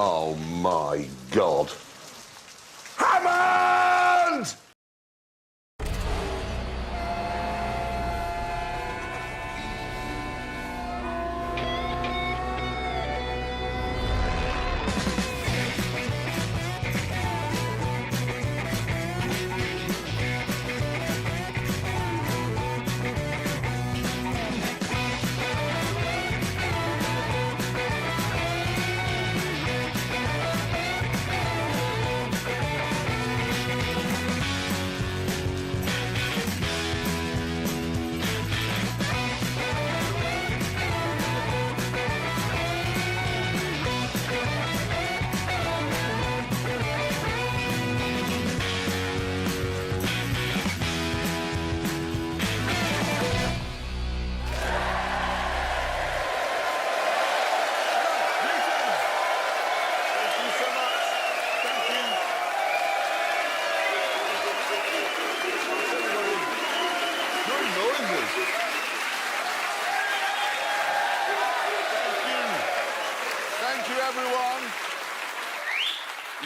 Oh, my God. Hammond!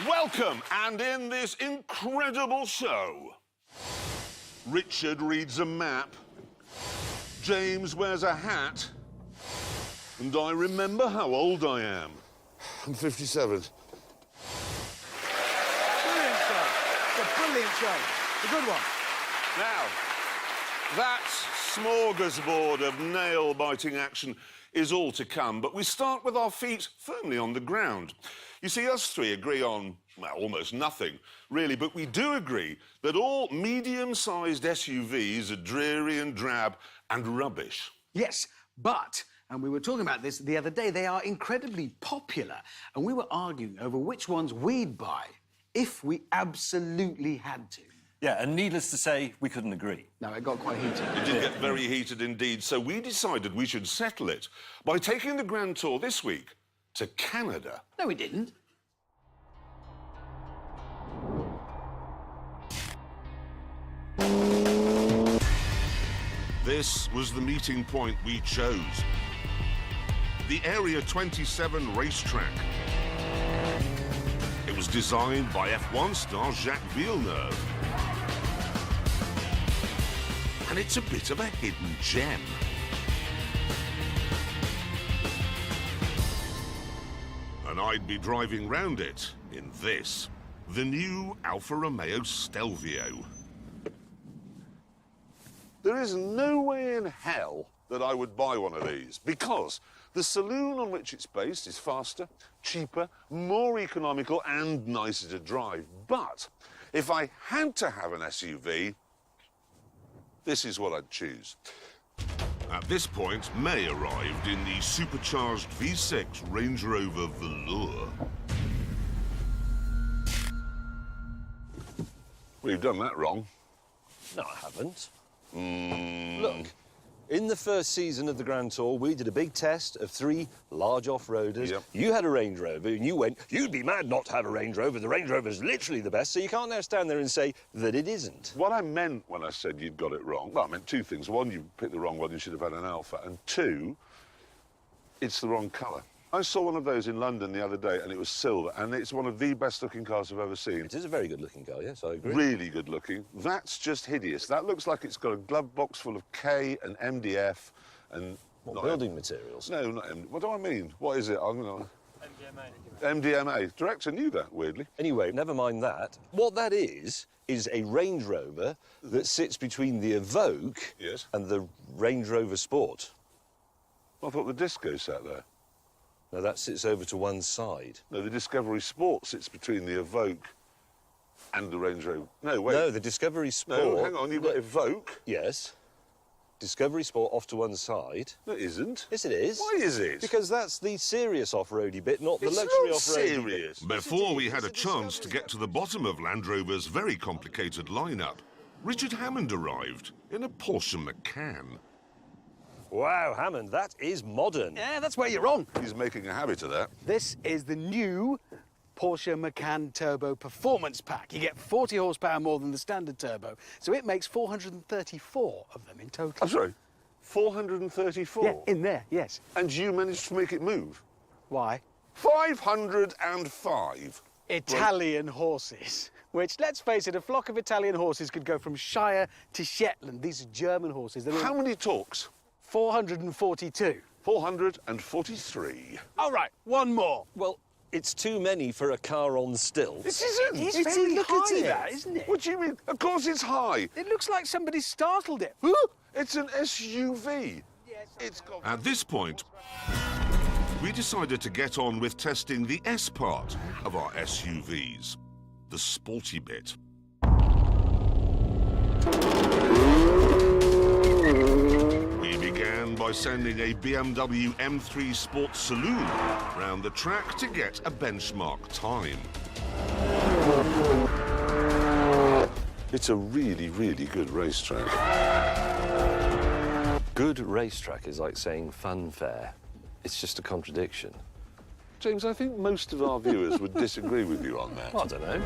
Welcome, and in this incredible show, Richard reads a map, James wears a hat, and I remember how old I am. I'm 57. Brilliant show. It's a brilliant show. A good one. Now, that smorgasbord of nail-biting action is all to come, but we start with our feet firmly on the ground. You see, us three agree on, well, almost nothing, really, but we do agree that all medium-sized SUVs are dreary and drab and rubbish. Yes, but, and we were talking about this the other day, they are incredibly popular, and we were arguing over which ones we'd buy if we absolutely had to. Yeah, and needless to say, we couldn't agree. No, it got quite heated. It did get very heated indeed, so we decided we should settle it by taking the Grand Tour this week to Canada. No, we didn't. This was the meeting point we chose. The Area 27 racetrack. It was designed by F1 star Jacques Villeneuve. And it's a bit of a hidden gem. And I'd be driving round it in this, the new Alfa Romeo Stelvio. There is no way in hell that I would buy one of these, because the saloon on which it's based is faster, cheaper, more economical and nicer to drive. But if I had to have an SUV, this is what I'd choose. At this point, May arrived in the supercharged V6 Range Rover Velour. Well, you've done that wrong. No, I haven't. Look, in the first season of the Grand Tour, we did a big test of 3 large off-roaders. Yep. You had a Range Rover, and you went, you'd be mad not to have a Range Rover. The Range Rover's literally the best, so you can't now stand there and say that it isn't. What I meant when I said you'd got it wrong, well, I meant 2 things. 1, you picked the wrong one, you should have had an Alfa. And 2, it's the wrong colour. I saw one of those in London the other day, and it was silver, and it's one of the best-looking cars I've ever seen. It is a very good-looking car, yes, I agree. Really good-looking. That's just hideous. That looks like it's got a glove box full of K and MDF and... What, building materials? No, not MDF. What do I mean? What is it? I'm gonna... MDMA. Director knew that, weirdly. Anyway, never mind that. What that is a Range Rover that sits between the Evoque Yes. and the Range Rover Sport. I thought the Disco sat there. Now, that sits over to one side. No, the Discovery Sport sits between the Evoque and the Range Rover. No, wait. No, the Discovery Sport... No, hang on, you've got Evoque. Yes. Discovery Sport off to one side. No, it isn't. Yes, it is. Why is it? Because that's the serious off-roady bit, not the It's luxury not off-roady serious. bit. Before we had a chance to get to the bottom of Land Rover's very complicated lineup, Richard Hammond arrived in a Porsche Macan. Wow, Hammond, that is modern. Yeah, that's where you're wrong. He's making a habit of that. This is the new Porsche Macan Turbo Performance Pack. You get 40 horsepower more than the standard turbo, so it makes 434 of them in total. I'm sorry, 434? Yeah, in there, yes. And you managed to make it move? Why? 505. Italian horses. Which, let's face it, a flock of Italian horses could go from Shire to Shetland. These are German horses. How many talks? 442. 443. All right, one more. Well, it's too many for a car on stilts. It isn't. It's It very is, look high, at it. that, isn't it? What do you mean? Of course it's high. It looks like somebody startled it. It's an SUV. It's got... At this point, we decided to get on with testing the S part of our SUVs, the sporty bit. We began by sending a BMW M3 Sport Saloon round the track to get a benchmark time. It's a really, really good racetrack. Good racetrack is like saying funfair. It's just a contradiction. James, I think most of our viewers would disagree with you on that. Well, I don't know.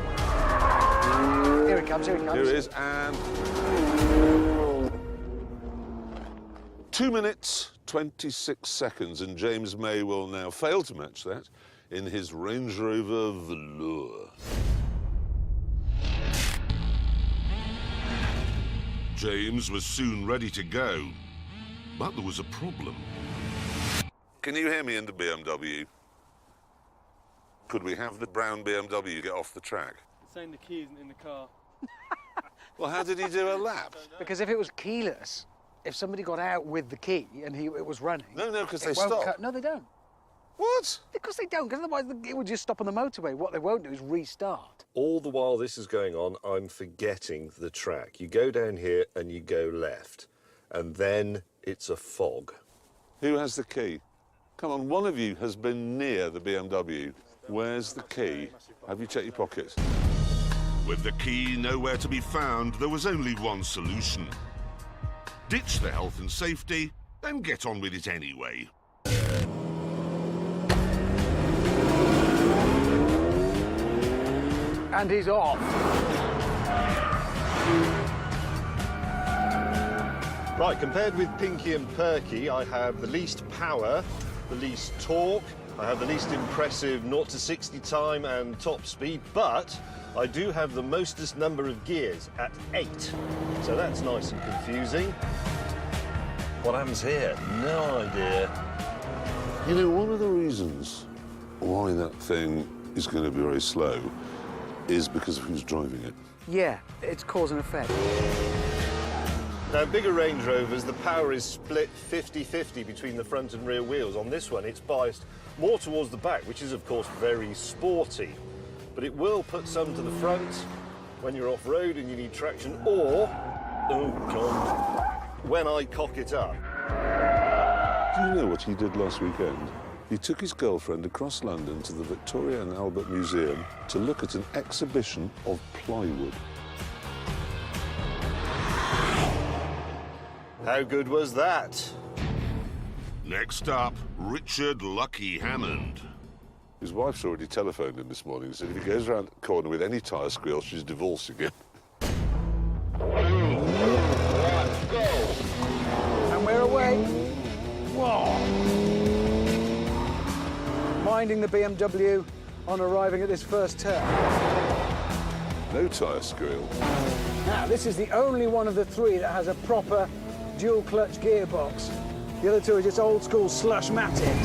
Here it comes, here it comes. Here it is, and... 2 minutes, 26 seconds, and James May will now fail to match that in his Range Rover Velour. James was soon ready to go, but there was a problem. Can you hear me in the BMW? Could we have the brown BMW get off the track? Saying the key isn't in the car. Well, how did he do a lap? Because if it was keyless, if somebody got out with the key and it was running... No, because they it won't stop. No, they don't. What? Because they don't, because otherwise it would just stop on the motorway. What they won't do is restart. All the while this is going on, I'm forgetting the track. You go down here and you go left, and then it's a fog. Who has the key? Come on, one of you has been near the BMW. Where's the key? Have you checked your pockets? With the key nowhere to be found, there was only one solution. Ditch the health and safety, then get on with it anyway. And he's off. Right, compared with Pinky and Perky, I have the least power, the least torque, I have the least impressive 0 to 60 time and top speed, but I do have the mostest number of gears at 8. So that's nice and confusing. What happens here? No idea. You know, one of the reasons why that thing is going to be very slow is because of who's driving it. Yeah, it's cause and effect. Now, bigger Range Rovers, the power is split 50-50 between the front and rear wheels. On this one, it's biased more towards the back, which is, of course, very sporty. But it will put some to the front when you're off-road and you need traction, or, oh, God, when I cock it up. Do you know what he did last weekend? He took his girlfriend across London to the Victoria and Albert Museum to look at an exhibition of plywood. How good was that? Next up, Richard Lucky Hammond. His wife's already telephoned him this morning and said if he goes around the corner with any tyre squeal, she's divorcing him. And we're away. Whoa! Minding the BMW on arriving at this first turn. No tyre squeal. Now, this is the only one of the three that has a proper dual-clutch gearbox. The other two are just old-school slush-matic.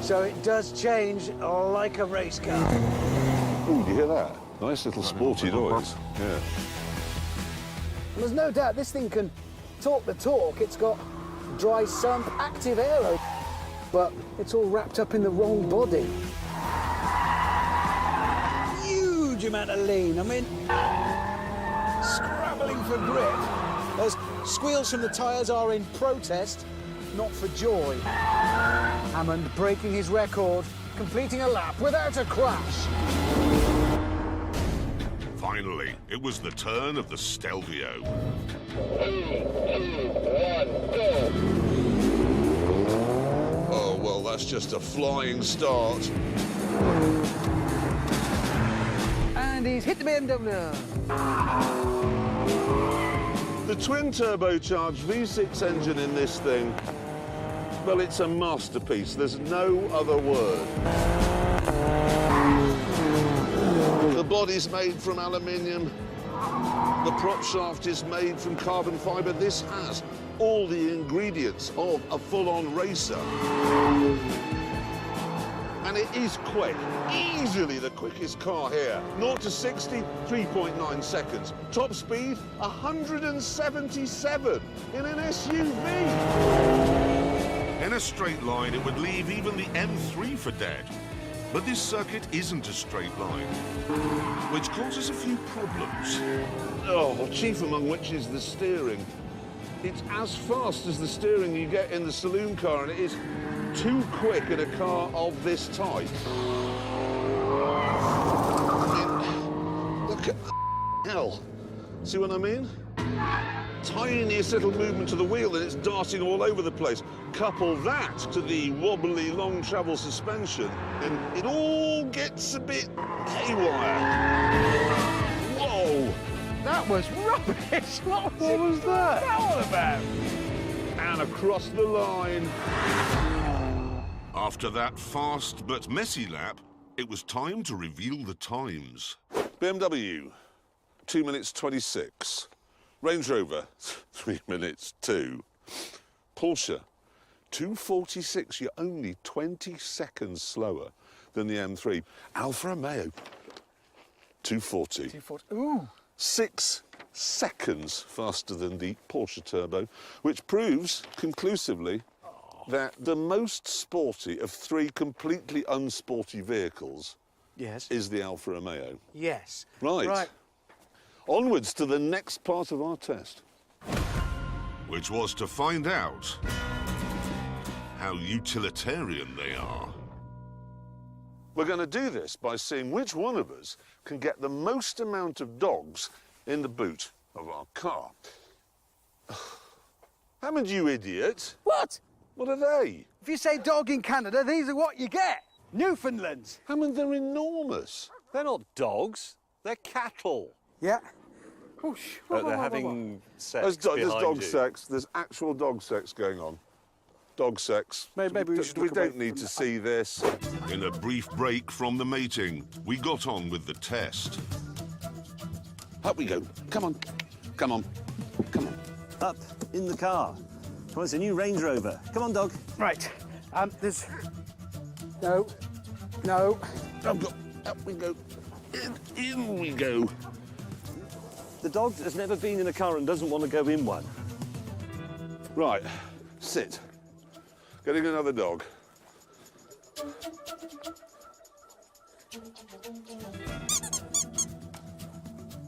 So it does change like a race car. Oh, you hear that? Nice little sporty noise. Yeah. There's no doubt this thing can talk the talk. It's got dry sump, active aero, but it's all wrapped up in the wrong body. Huge amount of lean. I mean, scrabbling for grip. Those squeals from the tyres are in protest, not for joy. Hammond breaking his record, completing a lap without a crash. Finally, it was the turn of the Stelvio. 3, 2, 1, go! Oh, well, that's just a flying start. And he's hit the BMW. The twin turbocharged V6 engine in this thing Well, it's a masterpiece. There's no other word. The body's made from aluminium. The prop shaft is made from carbon fibre. This has all the ingredients of a full-on racer. And it is quick, easily the quickest car here. 0 to 60, 3.9 seconds. Top speed, 177 in an SUV. In a straight line, it would leave even the M3 for dead. But this circuit isn't a straight line, which causes a few problems. Oh, chief among which is the steering. It's as fast as the steering you get in the saloon car, and it is too quick in a car of this type. Look at hell. See what I mean? Tiniest little movement to the wheel and it's darting all over the place. Couple that to the wobbly long travel suspension and it all gets a bit haywire. Whoa! That was rubbish. What was that? all about? And across the line. After that fast but messy lap, it was time to reveal the times. BMW, 2 minutes 26. Range Rover, 3 minutes 2. Porsche, 2:46. You're only 20 seconds slower than the M3. Alfa Romeo, 2:40. 240. Ooh. 6 seconds faster than the Porsche Turbo, which proves conclusively that the most sporty of 3 completely unsporty vehicles Yes. is the Alfa Romeo. Yes. Right. Onwards to the next part of our test. Which was to find out how utilitarian they are. We're going to do this by seeing which one of us can get the most amount of dogs in the boot of our car. Hammond, you idiot. What? What are they? If you say dog in Canada, these are what you get. Newfoundlands. Hammond, they're enormous. They're not dogs, they're cattle. Yeah. Whoosh. They're having sex There's behind dog you. sex. There's actual dog sex going on. Dog sex. Maybe we should We look away don't need from to that. see this. In a brief break from the mating, we got on with the test. Up we go. Come on. Come on. Come on. Up in the car. Come on, it's a new Range Rover. Come on, dog. Right. There's... No. No. Up we go. In we go. The dog has never been in a car and doesn't want to go in one. Right. Sit. Getting another dog.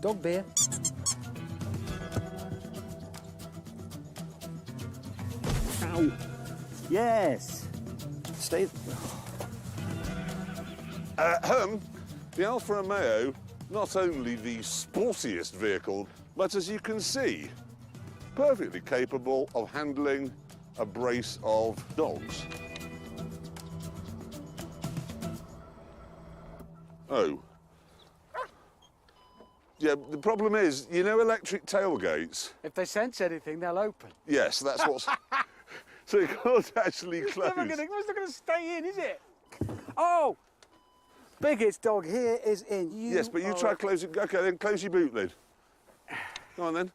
Dog beer. Ow. Yes. Stay. The Alfa Romeo, not only the sportiest vehicle, but as you can see, perfectly capable of handling a brace of dogs. Oh. Yeah, the problem is, you know electric tailgates? If they sense anything, they'll open. Yes, that's what's... So you can't actually close. It's not going to stay in, is it? Oh! Biggest dog here is in. Yes, but you try closing... OK, then close your boot lid. Go on, then.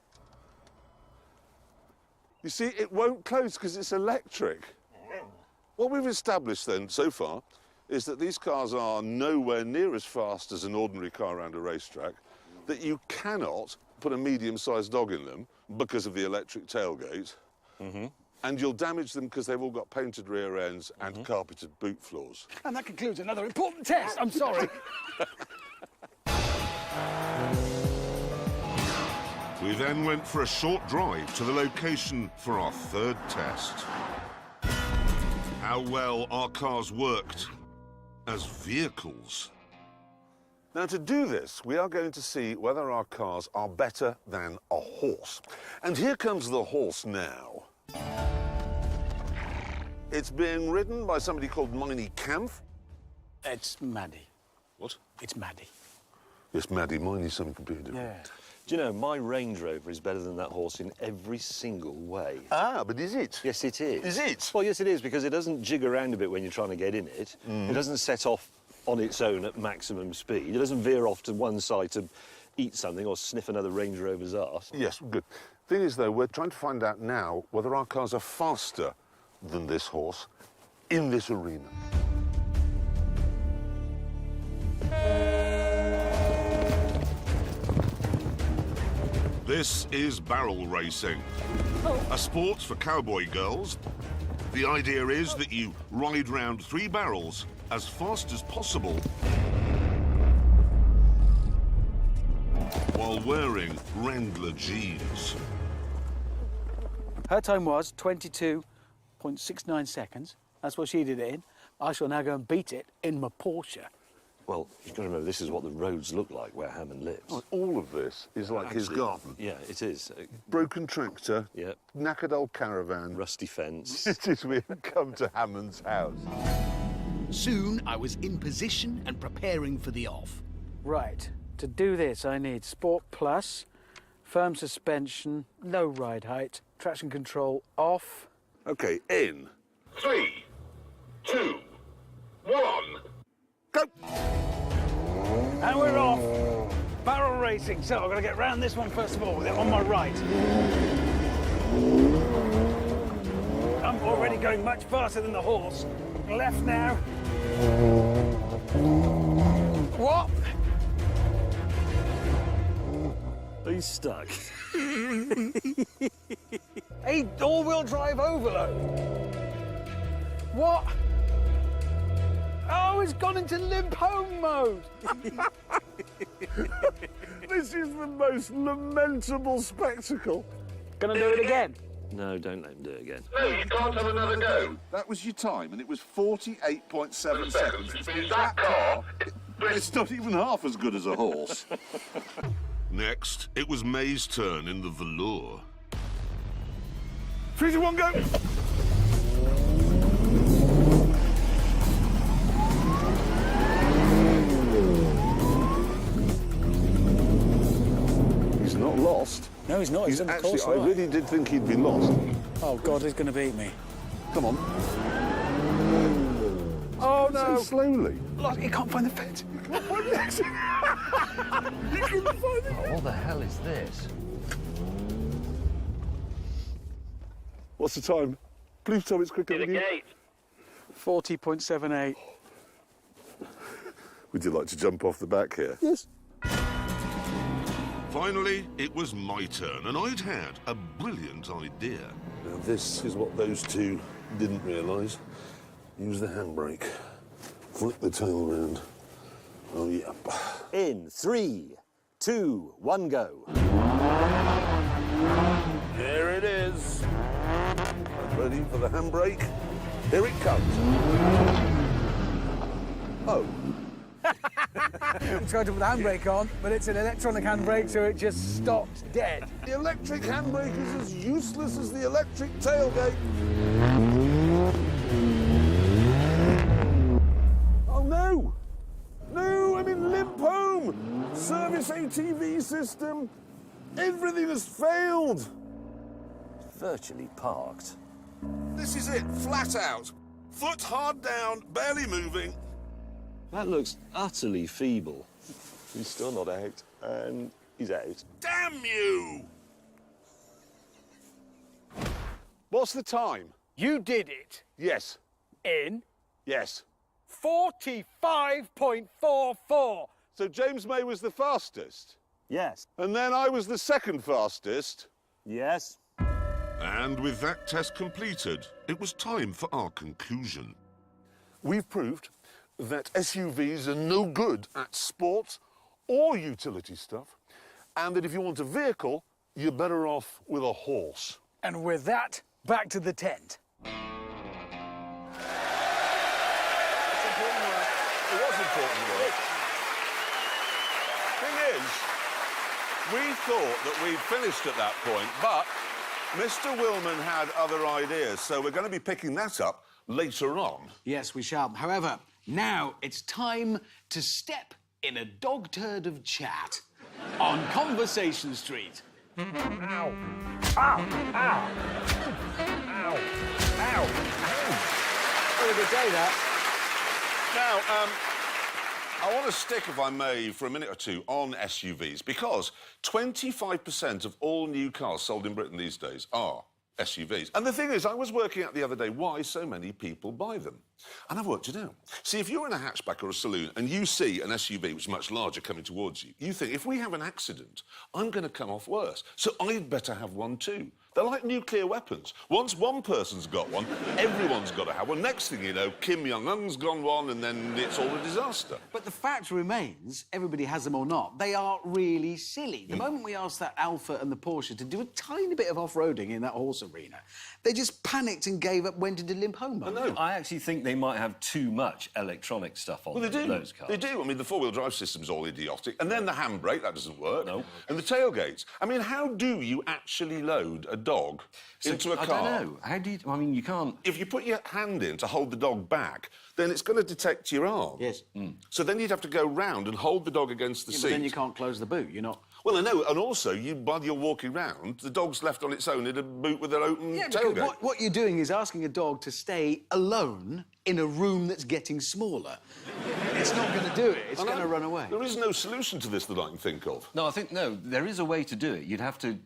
You see, it won't close because it's electric. What we've established, then, so far, is that these cars are nowhere near as fast as an ordinary car around a racetrack, that you cannot put a medium-sized dog in them because of the electric tailgate, and you'll damage them because they've all got painted rear ends and carpeted boot floors. And that concludes another important test. I'm sorry. We then went for a short drive to the location for our third test. How well our cars worked as vehicles. Now, to do this, we are going to see whether our cars are better than a horse. And here comes the horse now. It's being ridden by somebody called Miney Kampf. It's Maddie. What? It's Maddie. Yes, Maddie, mine is something completely different. Yeah. Do you know, my Range Rover is better than that horse in every single way. Ah, but is it? Yes, it is. Is it? Well, yes, it is, because it doesn't jig around a bit when you're trying to get in it. It doesn't set off on its own at maximum speed. It doesn't veer off to one side to eat something or sniff another Range Rover's arse. Yes, good. Thing is, though, we're trying to find out now whether our cars are faster than this horse in this arena. This is barrel racing, a sport for cowboy girls. The idea is that you ride round 3 barrels as fast as possible while wearing Wrangler jeans. Her time was 22.69 seconds. That's what she did it in. I shall now go and beat it in my Porsche. Well, you've got to remember, this is what the roads look like where Hammond lives. Oh, all of this is like his Actually, garden. Yeah, it is. Broken tractor, Yeah. knackered old caravan. Rusty fence. It is we have come to Hammond's house. Soon I was in position and preparing for the off. Right. To do this, I need Sport Plus, firm suspension, low ride height, traction control off. OK, in. 3, 2, 1. Go! And we're off. Barrel racing. So I've got to get round this one first of all with it on my right. I'm already going much faster than the horse. Left now. What? Are you stuck? A all-wheel drive overload. What? Oh, it's gone into limp home mode. This is the most lamentable spectacle. Gonna do it again. No, don't let him do it again. No, you can't have another go. That was your time, and it was 48.7 seconds. Which means that car... It's not even half as good as a horse. Next, it was May's turn in the velour. 3, 2, 1, go! He's not lost. No, he's not. He's on the Actually, course, I right. really did think he'd be lost. Oh, God, he's going to beat me. Come on. Oh, So slowly. Look, he can't find the fence. He can't find the exit. He couldn't find the exit. What the hell is this? What's the time? Please tell me it's quicker than you. 40.78. Would you like to jump off the back here? Yes. Finally, it was my turn, and I'd had a brilliant idea. Now, this is what those two didn't realise. Use the handbrake. Flick the tail round. Oh, yeah. In 3, 2, 1, go. There it is. I'm ready for the handbrake. Here it comes. Oh. I tried to put the handbrake on, but it's an electronic handbrake, so it just stops dead. The electric handbrake is as useless as the electric tailgate. Oh, no! No, I'm in limp home! Service ATV system. Everything has failed. Virtually parked. This is it, flat out. Foot hard down, barely moving. That looks utterly feeble. He's still not out, and he's out. Damn you! What's the time? You did it Yes. in Yes. 45.44. So James May was the fastest. Yes. And then I was the second fastest. Yes. And with that test completed, it was time for our conclusion. We've proved that SUVs are no good at sport or utility stuff, and that if you want a vehicle, you're better off with a horse. And with that, back to the tent. It was important work. Thing is, we thought that we'd finished at that point, but Mr. Willman had other ideas, so we're going to be picking that up later on. Yes, we shall. However, now it's time to step in a dog turd of chat on Conversation Street. Ow! Ow! Ow! Ow! Ow! What a good day, that. Now, I want to stick, if I may, for a minute or two on SUVs, because 25% of all new cars sold in Britain these days are SUVs. And the thing is, I was working out the other day why so many people buy them. And I've worked it out. See, if you're in a hatchback or a saloon and you see an SUV which is much larger coming towards you, you think, if we have an accident, I'm going to come off worse. So I'd better have one too. They're like nuclear weapons. Once one person's got one, everyone's got to have one. Next thing you know, Kim Jong-un's gone one, and then it's all a disaster. But the fact remains, everybody has them or not, they are really silly. The moment we asked that Alfa and the Porsche to do a tiny bit of off-roading in that horse arena, they just panicked and gave up, went into limp home mode. I know. I actually think they might have too much electronic stuff on those cars. They do. I mean, the four-wheel drive system's all idiotic. And then the handbrake, that doesn't work. No. And the tailgates. I mean, how do you actually load a dog into a car? I don't know. How do you... I mean, you can't... If you put your hand in to hold the dog back, then it's going to detect your arm. Yes. So then you'd have to go round and hold the dog against the seat. But then you can't close the boot, you're not... Well, I know, and also, while you're walking round, the dog's left on its own in a boot with an open tailgate. What you're doing is asking a dog to stay alone in a room that's getting smaller. It's not going to do it. It's going to run away. There is no solution to this that I can think of. No, no, there is a way to do it. You'd have to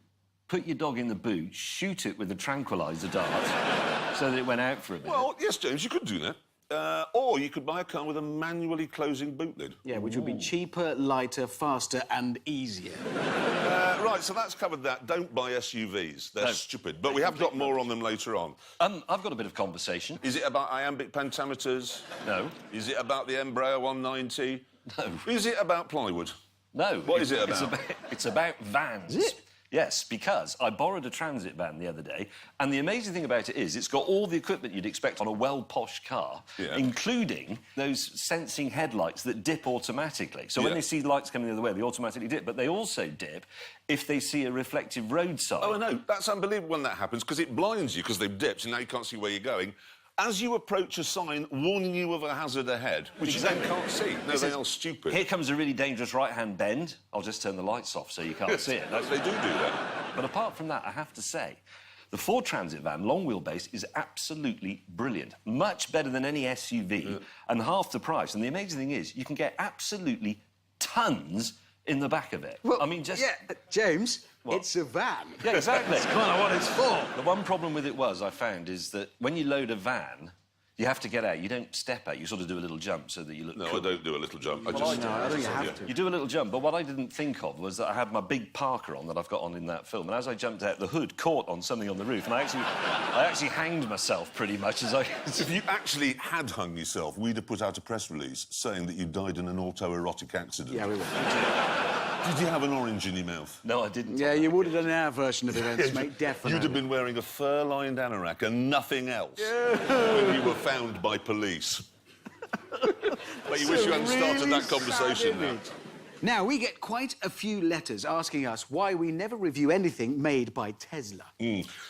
put your dog in the boot, shoot it with a tranquiliser dart so that it went out for a bit. Well, yes, James, you could do that. Or you could buy a car with a manually closing boot lid. Yeah, which would be cheaper, lighter, faster and easier. Right, so that's covered that. Don't buy SUVs. They're stupid. But we have got more on them later on. I've got a bit of conversation. Is it about iambic pentameters? No. Is it about the Embraer 190? No. Is it about plywood? No. What is it about? It's about vans. Is it? Yes, because I borrowed a transit van the other day, and the amazing thing about it is it's got all the equipment you'd expect on a well-posh car, including those sensing headlights that dip automatically. So when they see lights coming the other way, they automatically dip, but they also dip if they see a reflective road sign. Oh, I know. That's unbelievable when that happens, because it blinds you, because they've dipped, and now you can't see where you're going. As you approach a sign warning you of a hazard ahead, which you then can't see. No, they are stupid. Here comes a really dangerous right-hand bend. I'll just turn the lights off so you can't see it. They do that. But apart from that, I have to say, the Ford Transit van, long wheelbase, is absolutely brilliant. Much better than any SUV, and half the price. And the amazing thing is, you can get absolutely tons in the back of it. Well, I mean, just... Yeah, James, What? it's a van. Yeah, exactly. That's kind of what it's for. The one problem with it I found, is that when you load a van, you have to get out. You don't step out. You sort of do a little jump so that you look No, cool. I don't do a little jump. I No, I don't think you have to. You do a little jump, but what I didn't think of was that I had my big Parker on that I've got on in that film, and as I jumped out, the hood caught on something on the roof, and I actually hanged myself pretty much as I... If you actually had hung yourself, we'd have put out a press release saying that you died in an autoerotic accident. Yeah, we will. Did you have an orange in your mouth? No, I didn't. Yeah, you would have done our version of events, mate, definitely. You'd have been wearing a fur-lined anorak and nothing else when you were found by police. But you wish you hadn't started that conversation now. Now, we get quite a few letters asking us why we never review anything made by Tesla.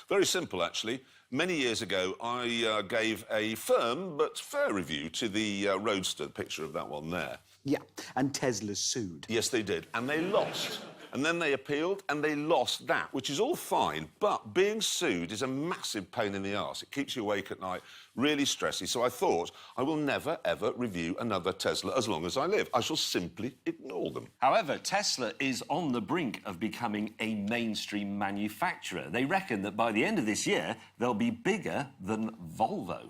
Very simple, actually. Many years ago, I gave a firm but fair review to the Roadster, the picture of that one there. Yeah, and Tesla sued. Yes, they did, and they lost. And then they appealed, and they lost that, which is all fine, but being sued is a massive pain in the arse. It keeps you awake at night, really stressy. So I thought, I will never, ever review another Tesla as long as I live. I shall simply ignore them. However, Tesla is on the brink of becoming a mainstream manufacturer. They reckon that by the end of this year, they'll be bigger than Volvo.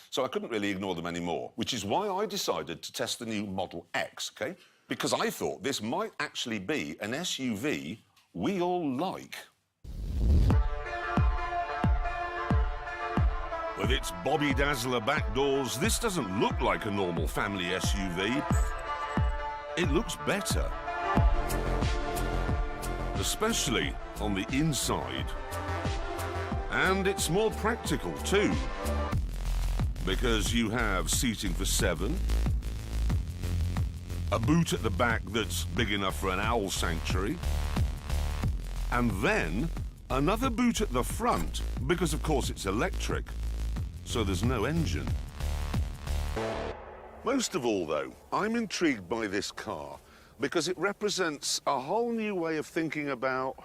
So I couldn't really ignore them anymore, which is why I decided to test the new Model X, OK? Because I thought this might actually be an SUV we all like. With its Bobby Dazzler back doors, this doesn't look like a normal family SUV. It looks better. Especially on the inside. And it's more practical, too. Because you have seating for 7, a boot at the back that's big enough for an owl sanctuary, and then another boot at the front, because, of course, it's electric, so there's no engine. Most of all, though, I'm intrigued by this car because it represents a whole new way of thinking about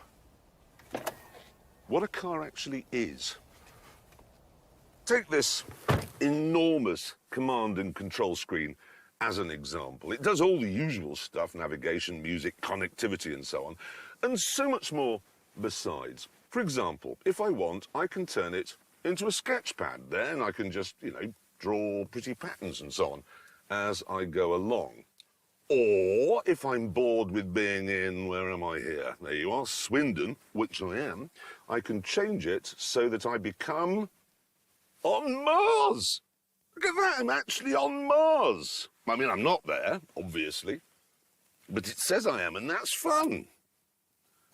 what a car actually is. Take this enormous command and control screen as an example. It does all the usual stuff, navigation, music, connectivity, and so on, and so much more besides. For example, if I want, I can turn it into a sketch pad there, and I can just, you know, draw pretty patterns and so on as I go along. Or if I'm bored with being in, where am I here? There you are, Swindon, which I am, I can change it so that I become on Mars. Look at that, I'm actually on Mars. I mean, I'm not there, obviously, but it says I am, and that's fun.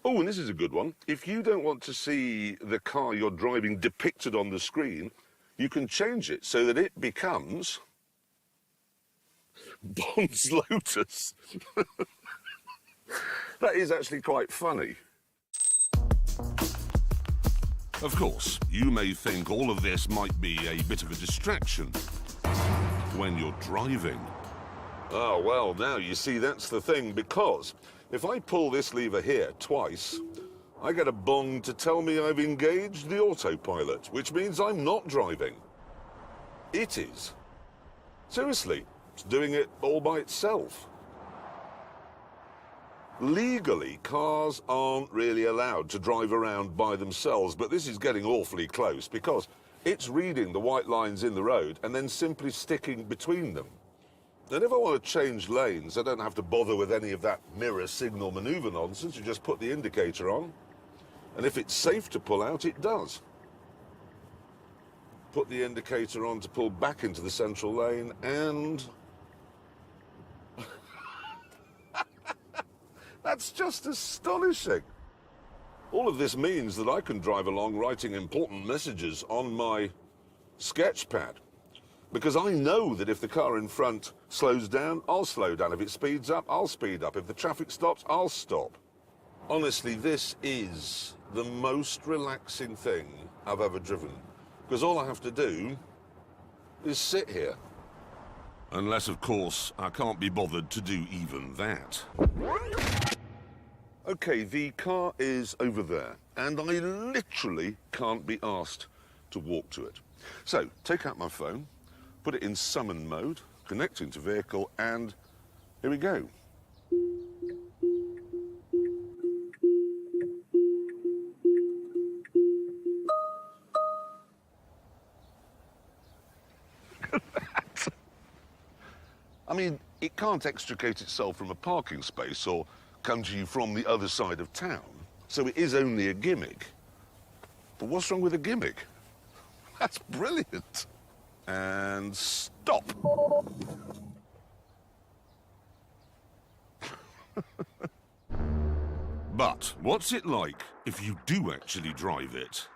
Oh, and this is a good one. If you don't want to see the car you're driving depicted on the screen, you can change it so that it becomes Bond's Lotus. That is actually quite funny. Of course, you may think all of this might be a bit of a distraction when you're driving. Oh, well, now, you see, that's the thing, because if I pull this lever here twice, I get a bong to tell me I've engaged the autopilot, which means I'm not driving. It is. Seriously, it's doing it all by itself. Legally, cars aren't really allowed to drive around by themselves, but this is getting awfully close because it's reading the white lines in the road and then simply sticking between them. And if I want to change lanes, I don't have to bother with any of that mirror signal maneuver nonsense. You just put the indicator on, and if it's safe to pull out, it does. Put the indicator on to pull back into the central lane, and that's just astonishing. All of this means that I can drive along writing important messages on my sketch pad, because I know that if the car in front slows down, I'll slow down. If it speeds up, I'll speed up. If the traffic stops, I'll stop. Honestly, this is the most relaxing thing I've ever driven, because all I have to do is sit here. Unless, of course, I can't be bothered to do even that. Okay, the car is over there, and I literally can't be asked to walk to it. So, take out my phone, put it in summon mode, connecting to vehicle, and here we go. Look at that. I mean, it can't extricate itself from a parking space or come to you from the other side of town, so it is only a gimmick. But what's wrong with a gimmick? That's brilliant. And stop. But what's it like if you do actually drive it?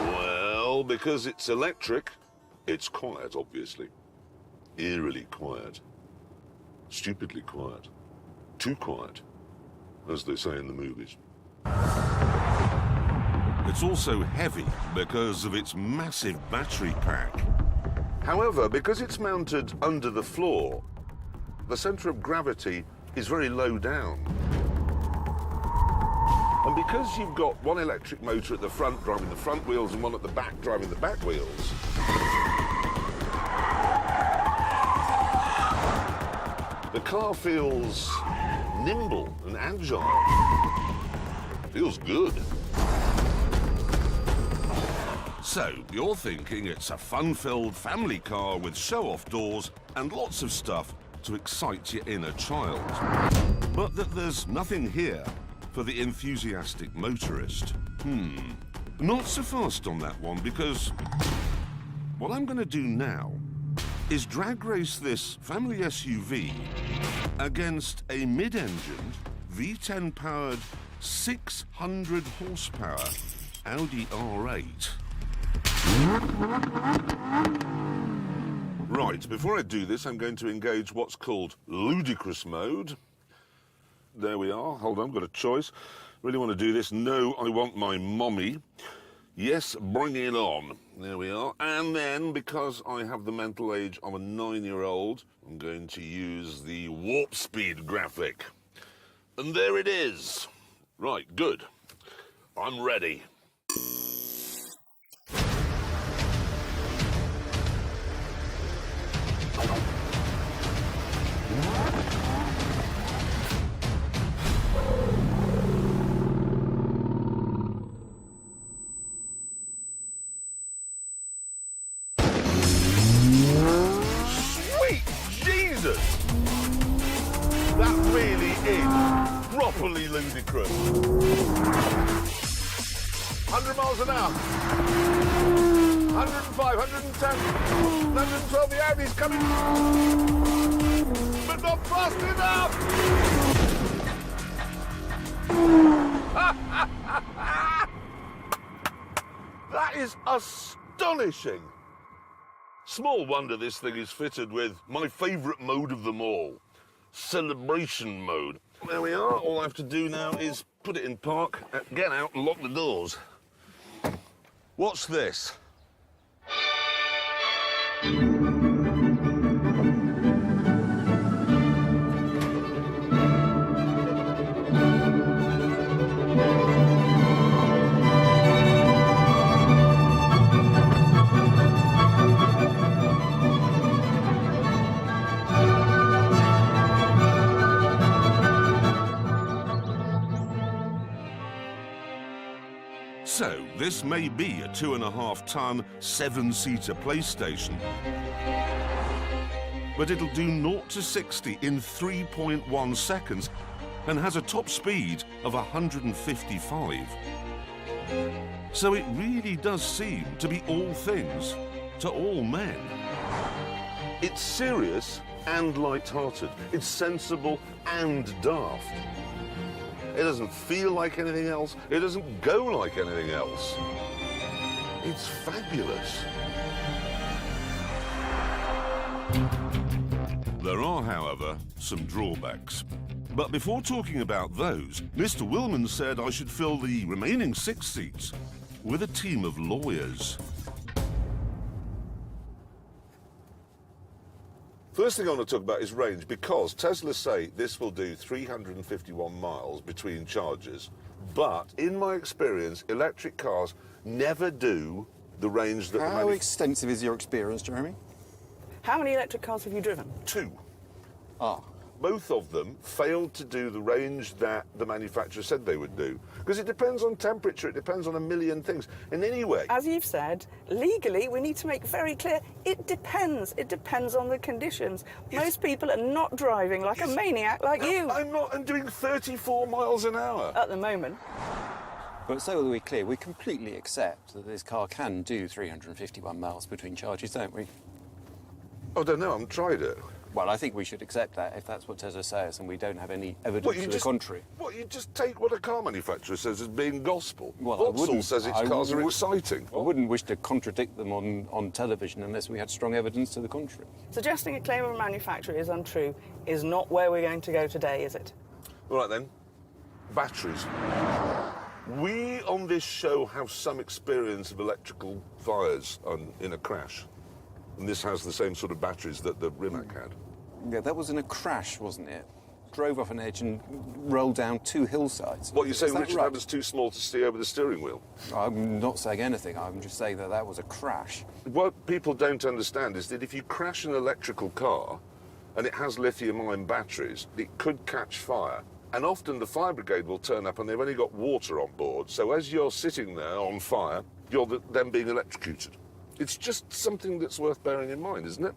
Well, because it's electric, it's quiet, obviously. Eerily quiet. Stupidly quiet. Too quiet, as they say in the movies. It's also heavy because of its massive battery pack. However, because it's mounted under the floor, the centre of gravity is very low down. And because you've got one electric motor at the front driving the front wheels and one at the back driving the back wheels, the car feels nimble and agile. Feels good. So, you're thinking it's a fun-filled family car with show-off doors and lots of stuff to excite your inner child. But that there's nothing here for the enthusiastic motorist. Not so fast on that one, because what I'm going to do now is drag race this family SUV against a mid-engined, V10-powered, 600 horsepower Audi R8. Right, before I do this, I'm going to engage what's called ludicrous mode. There we are. Hold on, I've got a choice. Really want to do this. No, I want my mommy. Yes, bring it on. There we are. And then, because I have the mental age of a 9-year-old, I'm going to use the warp speed graphic. And there it is. Right, good. I'm ready. Sweet Jesus! That really is properly ludicrous. 100 miles an hour. 105, 110, 112, the Audi's coming. But not fast enough! That is astonishing. Small wonder this thing is fitted with my favourite mode of them all, celebration mode. There we are. All I have to do now is put it in park, get out and lock the doors. What's this? So, this may be a 2.5-ton, 7-seater PlayStation. But it'll do 0 to 60 in 3.1 seconds and has a top speed of 155. So it really does seem to be all things to all men. It's serious and light-hearted. It's sensible and daft. It doesn't feel like anything else. It doesn't go like anything else. It's fabulous. There are, however, some drawbacks. But before talking about those, Mr. Willman said I should fill the remaining 6 seats with a team of lawyers. First thing I want to talk about is range, because Tesla say this will do 351 miles between charges, but in my experience, electric cars never do the range that... How extensive is your experience, Jeremy? How many electric cars have you driven? 2. Ah. Both of them failed to do the range that the manufacturer said they would do. Because it depends on temperature, it depends on a million things. And anyway... As you've said, legally, we need to make very clear, it depends. It depends on the conditions. Yes. Most people are not driving like a maniac like you. I'm not. I'm doing 34 miles an hour. At the moment. But so that we're clear, we completely accept that this car can do 351 miles between charges, don't we? I don't know, I haven't tried it. Well, I think we should accept that if that's what Tesla says and we don't have any evidence to the contrary. What, you just take what a car manufacturer says as being gospel? Well, Vauxhall says its cars are exciting. I wouldn't wish to contradict them on television unless we had strong evidence to the contrary. Suggesting a claim of a manufacturer is untrue is not where we're going to go today, is it? All right, then. Batteries. We, on this show, have some experience of electrical fires in a crash. And this has the same sort of batteries that the Rimac had. Yeah, that was in a crash, wasn't it? Drove off an edge and rolled down 2 hillsides. What, you're saying Is that Richard right? Hammond's too small to steer over the steering wheel? I'm not saying anything. I'm just saying that that was a crash. What people don't understand is that if you crash an electrical car and it has lithium-ion batteries, it could catch fire. And often the fire brigade will turn up and they've only got water on board. So as you're sitting there on fire, you're then being electrocuted. It's just something that's worth bearing in mind, isn't it?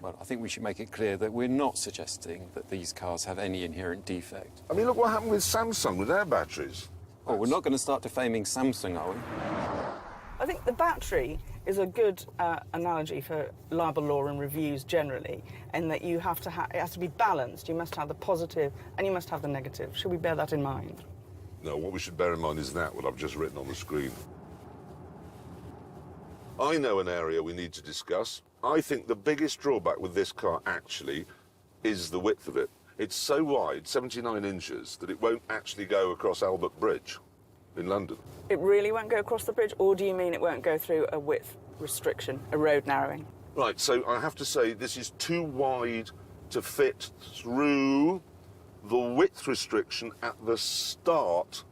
Well, I think we should make it clear that we're not suggesting that these cars have any inherent defect. I mean, look what happened with Samsung with their batteries. Oh, we're not going to start defaming Samsung, are we? I think the battery is a good analogy for libel law and reviews generally, in that you have to it has to be balanced. You must have the positive and you must have the negative. Should we bear that in mind? No, what we should bear in mind is that, what I've just written on the screen. I know an area we need to discuss. I think the biggest drawback with this car, actually, is the width of it. It's so wide, 79 inches, that it won't actually go across Albert Bridge. in London. It really won't go across the bridge, or do you mean it won't go through a width restriction, a road narrowing? Right, so I have to say this is too wide to fit through the width restriction at the start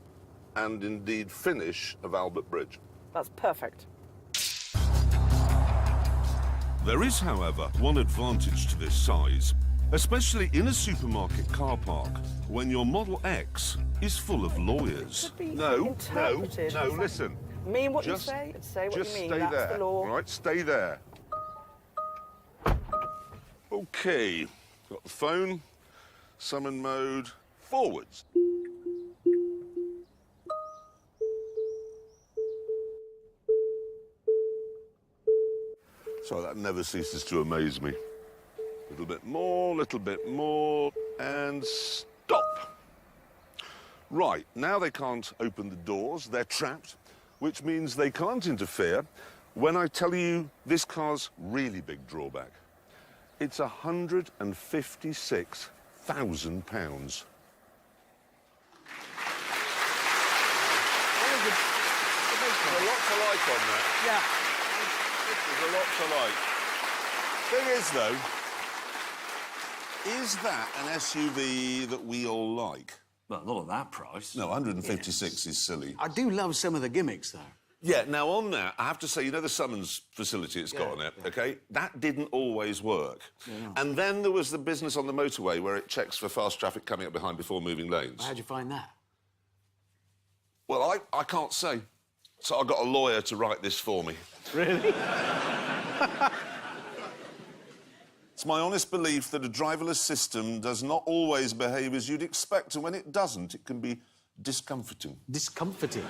and indeed finish of Albert Bridge. That's perfect. There is, however, one advantage to this size, especially in a supermarket car park when your Model X is full of lawyers. No, listen. Mean what you say, say what you mean. Stay That's there. the law. All right, stay there. OK, got the phone, summon mode, forwards. So that never ceases to amaze me. Little bit more, and stop. Right, now they can't open the doors, they're trapped, which means they can't interfere when I tell you this car's really big drawback. It's £156,000. There's a lot to like on that. Yeah. There's a lot to like. Thing is, though, is that an SUV that we all like? Well, not at that price. No, 156 is silly. I do love some of the gimmicks, though. Yeah, now on that, I have to say, you know the summons facility it's got on it, OK? That didn't always work. And then there was the business on the motorway where it checks for fast traffic coming up behind before moving lanes. How'd you find that? Well, I can't say. So I got a lawyer to write this for me. Really? It's my honest belief that a driverless system does not always behave as you'd expect, and when it doesn't, it can be discomforting. Discomforting?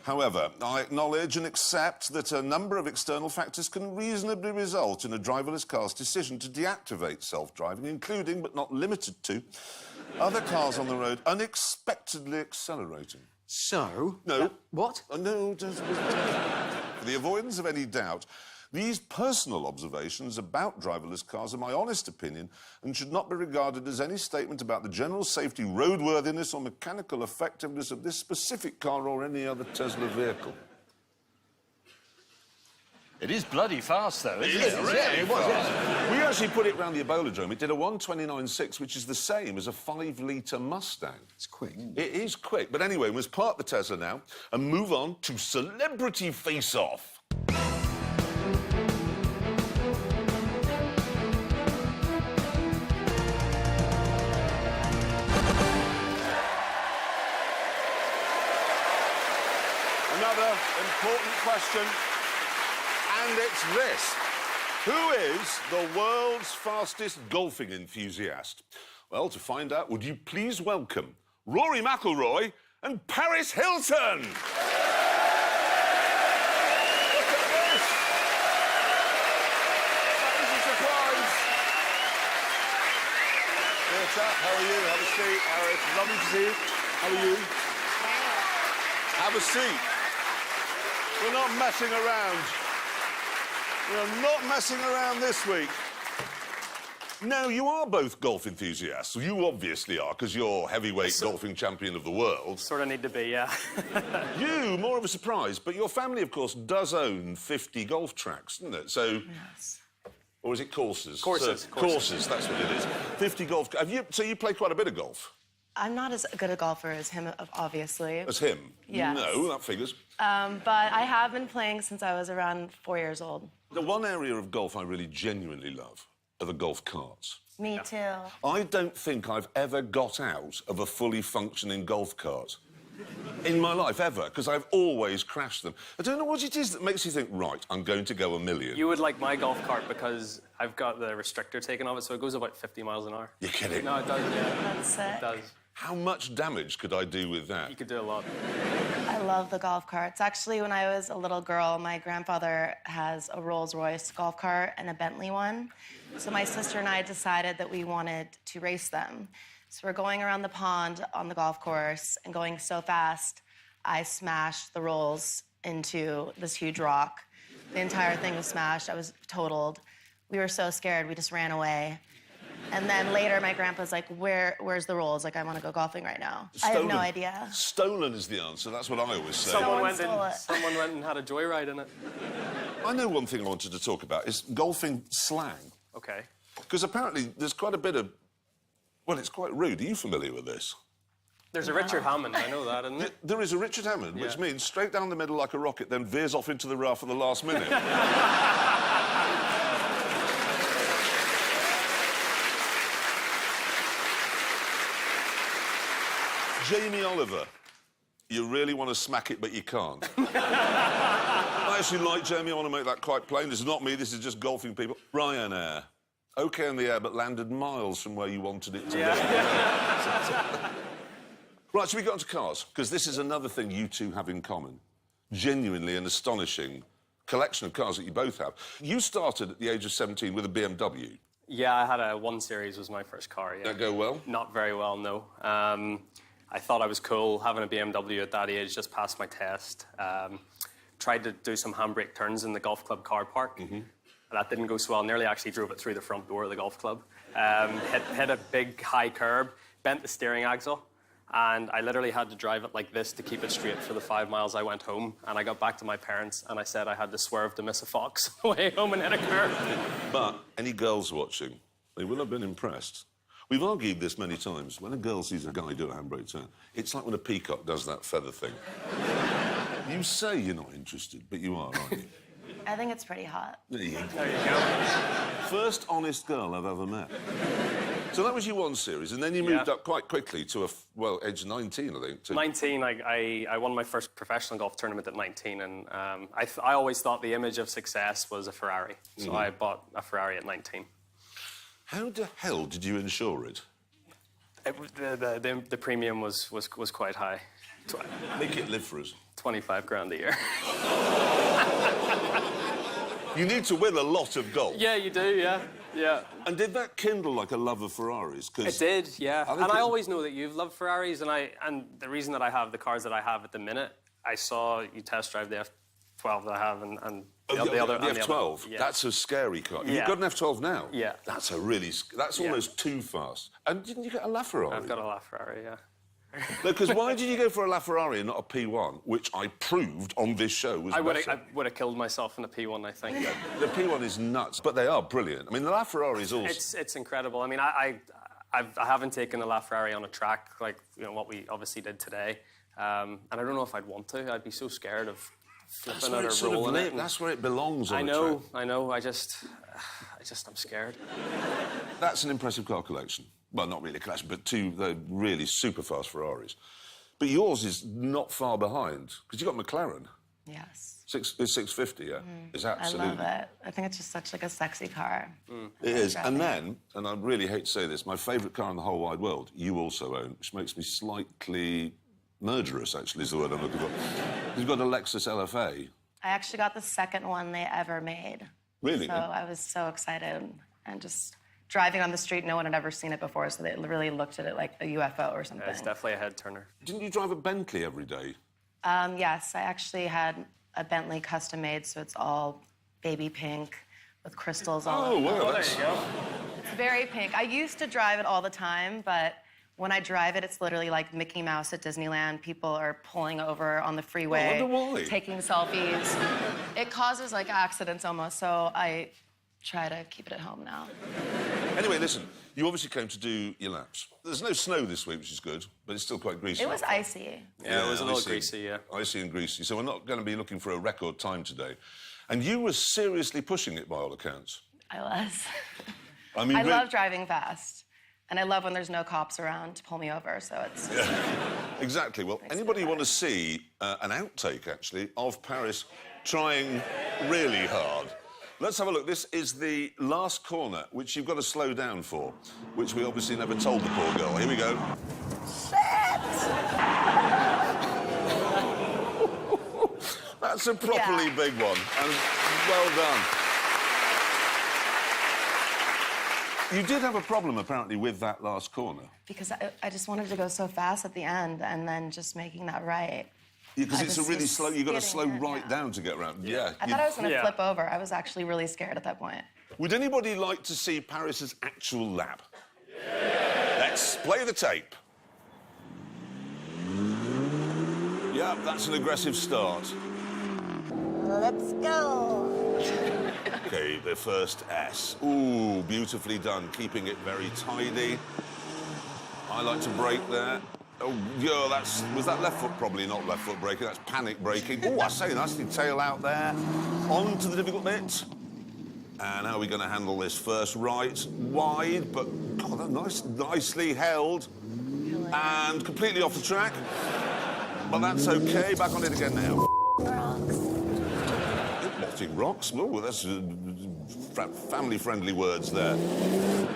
However, I acknowledge and accept that a number of external factors can reasonably result in a driverless car's decision to deactivate self-driving, including, but not limited to, other cars on the road unexpectedly accelerating. So? No. What? No, for the avoidance of any doubt, these personal observations about driverless cars are my honest opinion and should not be regarded as any statement about the general safety, roadworthiness or mechanical effectiveness of this specific car or any other Tesla vehicle. It is bloody fast, though, isn't it? It was, yes. We actually put it round the Ebolodrome. It did a 1:29.6, which is the same as a 5-litre Mustang. It's quick. It is quick. But anyway, we must park the Tesla now and move on to Celebrity Face-Off. Another important question, and it's this. Who is the world's fastest golfing enthusiast? Well, to find out, would you please welcome Rory McIlroy and Paris Hilton? Look at this! That is a surprise. What's up? How are you? Have a seat, Paris. Lovely to see you. How are you? Have a seat. We're not messing around. We're not messing around this week. Now, you are both golf enthusiasts. You obviously are, because you're heavyweight golfing champion of the world. Sort of need to be, yeah. You, more of a surprise, but your family, of course, does own 50 golf tracks, doesn't it? So... Yes. Or is it courses? Courses. Courses, that's what it is. 50 golf... So you play quite a bit of golf? I'm not as good a golfer as him, obviously. As him? Yes. No, that figures. But I have been playing since I was around 4 years old. The one area of golf I really genuinely love are the golf carts. Me too. I don't think I've ever got out of a fully functioning golf cart in my life, ever, because I've always crashed them. I don't know what it is that makes you think, right, I'm going to go a million. You would like my golf cart because I've got the restrictor taken off it, so it goes about 50 miles an hour. You're kidding? No, it does, yeah. That's sick. It does. How much damage could I do with that? You could do a lot. I love the golf carts. Actually, when I was a little girl, my grandfather has a Rolls-Royce golf cart and a Bentley one. So my sister and I decided that we wanted to race them. So we're going around the pond on the golf course and going so fast, I smashed the Rolls into this huge rock. The entire thing was smashed. I was totaled. We were so scared, we just ran away. And then later, my grandpa's like, where's the rolls? Like, I want to go golfing right now. I have no idea. Stolen is the answer. That's what I always say. Someone went and had a joyride in it. I know one thing I wanted to talk about is golfing slang. Okay. Because apparently there's quite a bit of... Well, it's quite rude. Are you familiar with this? There's a Richard Hammond, I know that, isn't it? There is a Richard Hammond, which means straight down the middle like a rocket, then veers off into the rough at the last minute. Jamie Oliver, you really want to smack it, but you can't. I actually like Jamie. I want to make that quite plain. This is not me, this is just golfing people. Ryanair. OK in the air, but landed miles from where you wanted it to be. Right, should we get on to cars? Because this is another thing you two have in common. Genuinely an astonishing collection of cars that you both have. You started at the age of 17 with a BMW. Yeah, I had a 1 Series was my first car, yeah. Did that go well? Not very well, no. I thought I was cool having a BMW at that age, just passed my test. Tried to do some handbrake turns in the golf club car park. That didn't go so well. Nearly actually drove it through the front door of the golf club. Hit a big high curb, bent the steering axle, and I literally had to drive it like this to keep it straight for the 5 miles I went home. And I got back to my parents and I said I had to swerve to miss a fox way home and hit a curb. But any girls watching, they will have been impressed. We've argued this many times. When a girl sees a guy do a handbrake turn, it's like when a peacock does that feather thing. You say you're not interested, but you are, aren't you? I think it's pretty hot. There you go. First honest girl I've ever met. So that was your 1 Series, and then you moved up quite quickly to age 19, I think. 19, I won my first professional golf tournament at 19, and I always thought the image of success was a Ferrari, so I bought a Ferrari at 19. How the hell did you insure it? The premium was quite high. Make it live for us. 25 grand a year. You need to win a lot of golf. Yeah, you do, yeah. And did that kindle like a love of Ferraris? It did, yeah. I always know that you've loved Ferraris, and the reason that I have the cars that I have at the minute, I saw you test drive the F12 that I have, and the other... The F12? Yeah. That's a scary car. Yeah. You've got an F12 now? Yeah. That's almost too fast. And didn't you get a LaFerrari? I've got a LaFerrari, yeah. Because why did you go for a LaFerrari and not a P1, which I proved on this show was better? I would have killed myself in a P1, I think. The P1 is nuts, but they are brilliant. I mean, the LaFerrari is also... It's incredible. I mean, I haven't taken a LaFerrari on a track like, you know, what we obviously did today. And I don't know if I'd want to. I'd be so scared of flipping it or rolling it. That's where it belongs on a track. I know. I'm scared. That's an impressive car collection. Well, not really a collection, but two really super fast Ferraris. But yours is not far behind, because you've got McLaren. Yes. It's 650, yeah? It's absolutely... I love it. I think it's just such like a sexy car. It is. And then, and I really hate to say this, my favourite car in the whole wide world, you also own, which makes me slightly murderous, actually, is the word I'm looking for. You've got a Lexus LFA. I actually got the second one they ever made. Really? So I was so excited and just... driving on the street, no one had ever seen it before, so they really looked at it like a UFO or something. Yeah, it's definitely a head-turner. Didn't you drive a Bentley every day? Yes, I actually had a Bentley custom-made, so it's all baby pink with crystals all over. Oh, wow, there you go. It's very pink. I used to drive it all the time, but when I drive it, it's literally like Mickey Mouse at Disneyland. People are pulling over on the freeway, I wonder why. taking selfies. It causes, like, accidents almost, so I try to keep it at home now. Anyway, listen, you obviously came to do your laps. There's no snow this week, which is good, but it's still quite greasy. It was icy. Yeah, it was a little greasy, yeah. Icy and greasy, so we're not going to be looking for a record time today. And you were seriously pushing it, by all accounts. I was. I mean, I love driving fast, and I love when there's no cops around to pull me over, so it's... Yeah. Exactly. Well, anybody want to see an outtake, actually, of Paris trying really hard? Let's have a look. This is the last corner, which you've got to slow down for, which we obviously never told the poor girl. Here we go. Shit! That's a properly big one, and well done. You did have a problem, apparently, with that last corner. Because I just wanted to go so fast at the end, and then just making that right. Because it's a really slow... You've got to slow right down to get around. Yeah. I thought I was going to flip over. I was actually really scared at that point. Would anybody like to see Paris's actual lap? Let's play the tape. Yeah, that's an aggressive start. Let's go. Okay, the first S. Ooh, beautifully done, keeping it very tidy. I like to brake there. Oh, yeah, was that left foot? Probably not left foot braking, that's panic braking. Oh, I say, nicely tail out there. On to the difficult bit. And how are we going to handle this? First right, wide, but God, nicely held. And completely off the track. But that's okay, back on it again now. Rocks. Hitting rocks? Oh, that's family-friendly words there.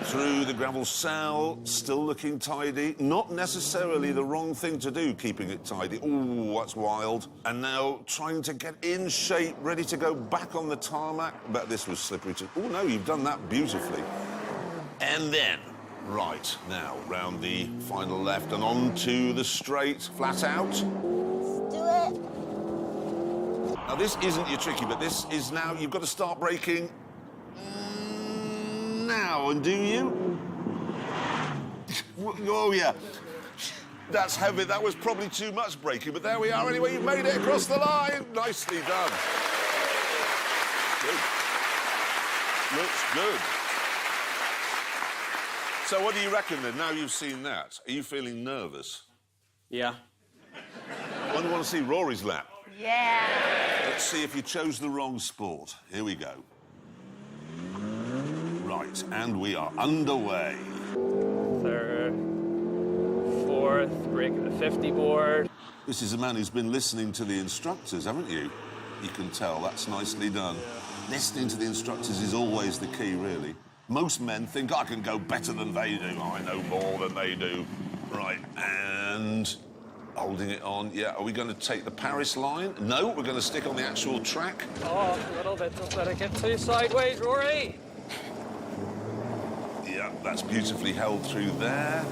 Through the gravel cell, still looking tidy. Not necessarily the wrong thing to do, keeping it tidy. Oh, that's wild. And now trying to get in shape, ready to go back on the tarmac. I bet this was slippery too. Oh, no, you've done that beautifully. And then, right, now, round the final left and on to the straight, flat out. Let's do it. Now, this isn't your tricky, but this is now, you've got to start braking now, and do you? Oh, yeah. That's heavy. That was probably too much braking, but there we are anyway. You've made it across the line. Nicely done. Good. Looks good. So what do you reckon, then, now you've seen that? Are you feeling nervous? Yeah. When do you want to see Rory's lap? Yeah. Let's see if you chose the wrong sport. Here we go. Right, and we are underway. Third, fourth, breaking the 50 board. This is a man who's been listening to the instructors, haven't you? You can tell, that's nicely done. Listening to the instructors is always the key, really. Most men think, I can go better than they do. I know more than they do. Right, and holding it on. Yeah, are we going to take the Paris line? No, we're going to stick on the actual track. Oh, a little bit. Don't let it get too sideways, Rory. Yeah, that's beautifully held through there.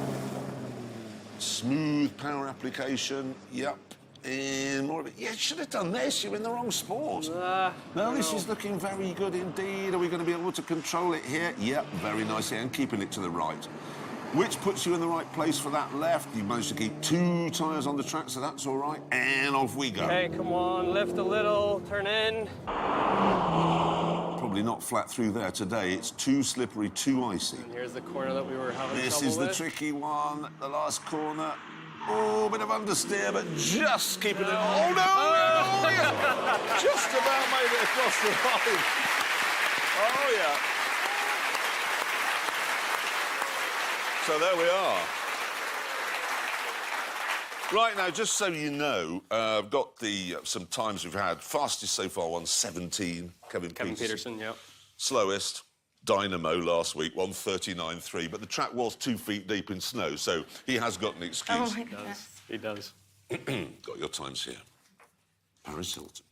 Smooth power application. Yep. And more of it. Yeah, you should have done this. You're in the wrong sport. No, this is looking very good indeed. Are we going to be able to control it here? Yep, very nicely. And keeping it to the right. Which puts you in the right place for that left. You managed to keep 2 tyres on the track, so that's all right. And off we go. Okay, come on. Lift a little. Turn in. Probably not flat through there today. It's too slippery, too icy. And here's the corner that we were having This trouble is the with. tricky one. The last corner. Oh, a bit of understeer, but just keeping it. Oh, no! Oh, yeah. Just about made it across the line. Oh, yeah. So there we are. Right, now, just so you know, I've got some times we've had. Fastest so far, 1:17. Kevin Peterson, yeah. Slowest, Dynamo last week, 1:39.3. But the track was 2 feet deep in snow, so he has got an excuse. Oh, my goodness. He does. Got your times here. Paris Hilton.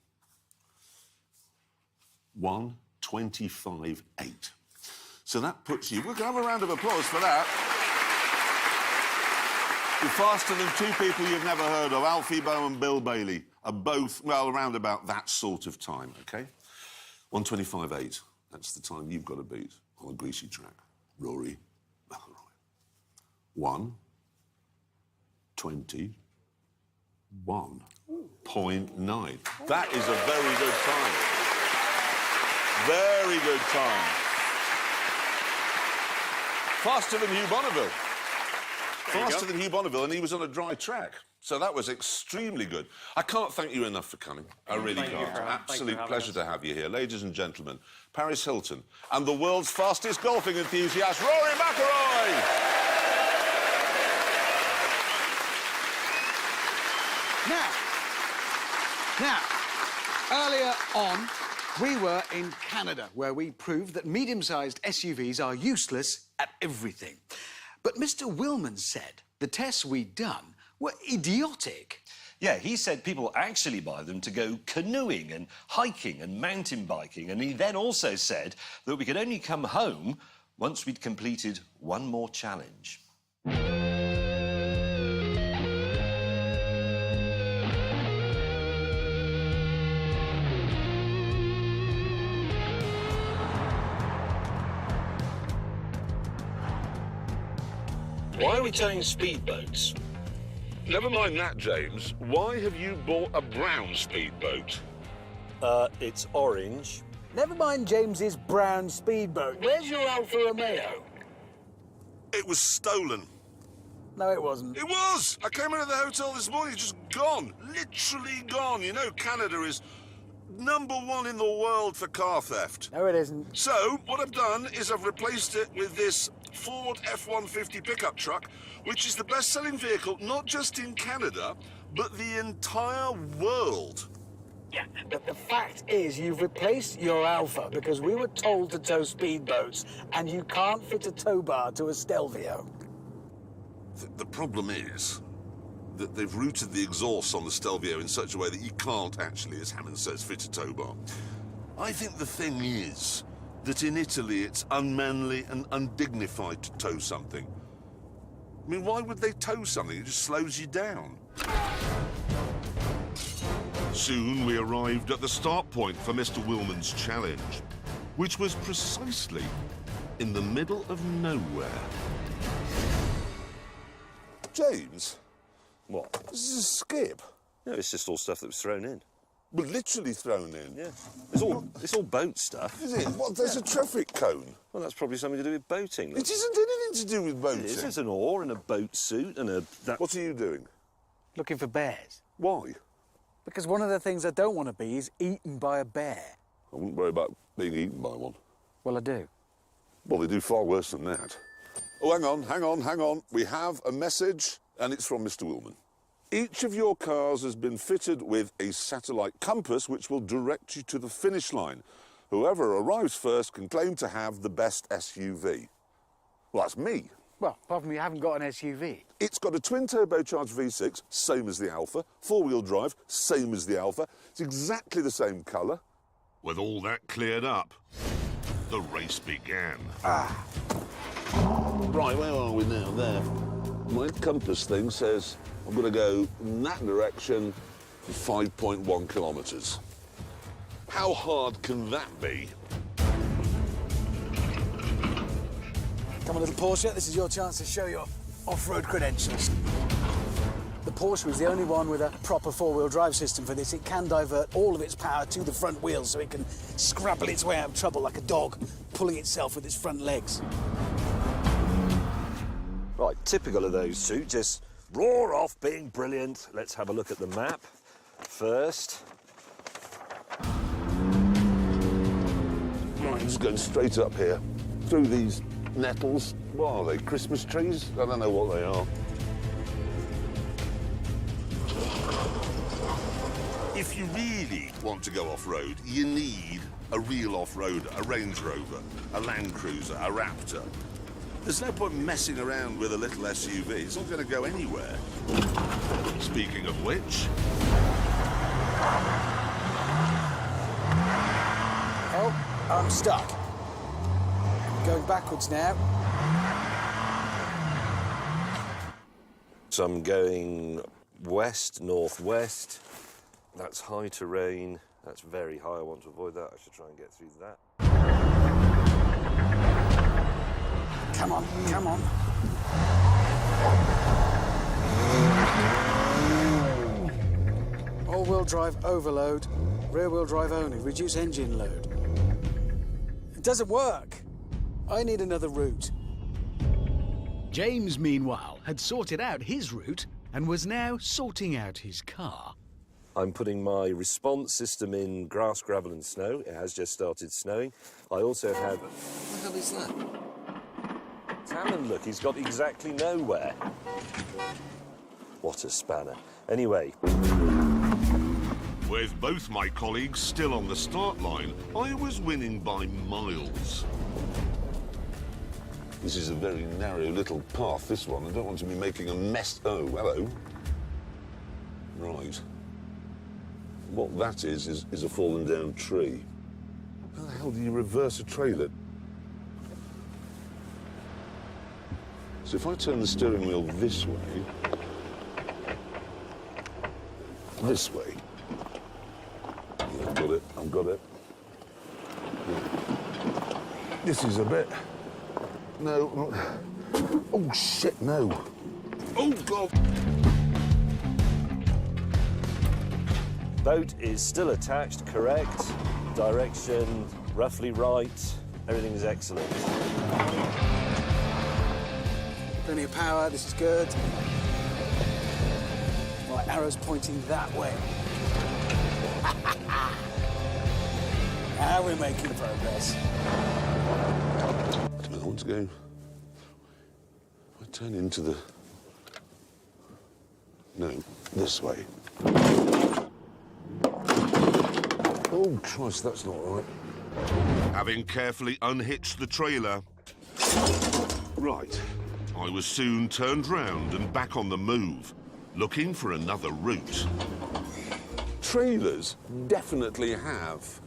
1:25.8. So that puts you... We're going to have a round of applause for that. You're faster than 2 people you've never heard of. Alfie Bow and Bill Bailey are both, well, around about that sort of time, OK? 1:25.8. That's the time you've got to beat on a greasy track. Rory McIlroy. 1:21.9. That is a very good time. Very good time. Faster than Hugh Bonneville. Faster than Hugh Bonneville, and he was on a dry track. So that was extremely good. I can't thank you enough for coming. I really can't. Absolute pleasure to have you here. Ladies and gentlemen, Paris Hilton and the world's fastest golfing enthusiast, Rory McIlroy! Now, earlier on, we were in Canada, where we proved that medium-sized SUVs are useless at everything. But Mr. Willman said the tests we'd done were idiotic. Yeah, he said people actually buy them to go canoeing and hiking and mountain biking. And he then also said that we could only come home once we'd completed one more challenge. Why are we towing speedboats? Never mind that, James. Why have you bought a brown speedboat? It's orange. Never mind James's brown speedboat. Where's your Alfa Romeo? It was stolen. No, it wasn't. It was! I came into the hotel this morning, it's just gone. Literally gone. You know Canada is #1 in the world for car theft. No, it isn't. So, what I've done is I've replaced it with this Ford F-150 pickup truck, which is the best-selling vehicle, not just in Canada, but the entire world. Yeah, but the fact is you've replaced your Alfa because we were told to tow speedboats and you can't fit a tow bar to a Stelvio. The problem is that they've routed the exhaust on the Stelvio in such a way that you can't actually, as Hammond says, fit a tow bar. I think the thing is that in Italy it's unmanly and undignified to tow something. I mean, why would they tow something? It just slows you down. Soon we arrived at the start point for Mr. Willman's challenge, which was precisely in the middle of nowhere. James? What? This is a skip. No, it's just all stuff that was thrown in. But literally thrown in. Yeah. It's all boat stuff. Is it? What, there's a traffic cone? Well, that's probably something to do with boating. It isn't anything to do with boating. It is. There's an oar and a boat suit and a... What are you doing? Looking for bears. Why? Because one of the things I don't want to be is eaten by a bear. I wouldn't worry about being eaten by one. Well, I do. Well, they do far worse than that. Oh, hang on. We have a message, and it's from Mr. Willman. Each of your cars has been fitted with a satellite compass which will direct you to the finish line. Whoever arrives first can claim to have the best SUV. Well, that's me. Well, apart from you haven't got an SUV. It's got a twin-turbocharged V6, same as the Alfa. Four-wheel drive, same as the Alfa. It's exactly the same colour. With all that cleared up, the race began. Right, where are we now? There. My compass thing says I'm going to go in that direction for 5.1 kilometres. How hard can that be? Come on, little Porsche, this is your chance to show your off-road credentials. The Porsche was the only one with a proper four-wheel drive system for this. It can divert all of its power to the front wheels so it can scrabble its way out of trouble like a dog pulling itself with its front legs. Right, typical of those two. Just roar off, being brilliant. Let's have a look at the map first. Right, just going straight up here, through these nettles. What are they, Christmas trees? I don't know what they are. If you really want to go off-road, you need a real off-roader, a Range Rover, a Land Cruiser, a Raptor. There's no point messing around with a little SUV. It's not going to go anywhere. Speaking of which... Oh, I'm stuck. Going backwards now. So I'm going west, northwest. That's high terrain. That's very high. I want to avoid that. I should try and get through that. Come on, come on. All-wheel drive overload, rear-wheel drive only, reduce engine load. It doesn't work. I need another route. James, meanwhile, had sorted out his route and was now sorting out his car. I'm putting my response system in grass, gravel and snow. It has just started snowing. I also have... What the hell is that? It's Hammond, look, he's got exactly nowhere. What a spanner. Anyway. With both my colleagues still on the start line, I was winning by miles. This is a very narrow little path, this one. I don't want to be making a mess. Oh, hello. Right. What that is a fallen down tree. How the hell do you reverse a trailer? So if I turn the steering wheel this way, yeah, I've got it. Yeah. This is a bit, no, Oh, shit, no. Oh, God. Boat is still attached, correct. Direction roughly right. Everything is excellent. Plenty of power, this is good. My arrow's pointing that way. Now we're making progress. I want to go. I turn into the. No, this way. Oh, Christ, that's not right. Having carefully unhitched the trailer, Right. I was soon turned round and back on the move, looking for another route. Trailers definitely have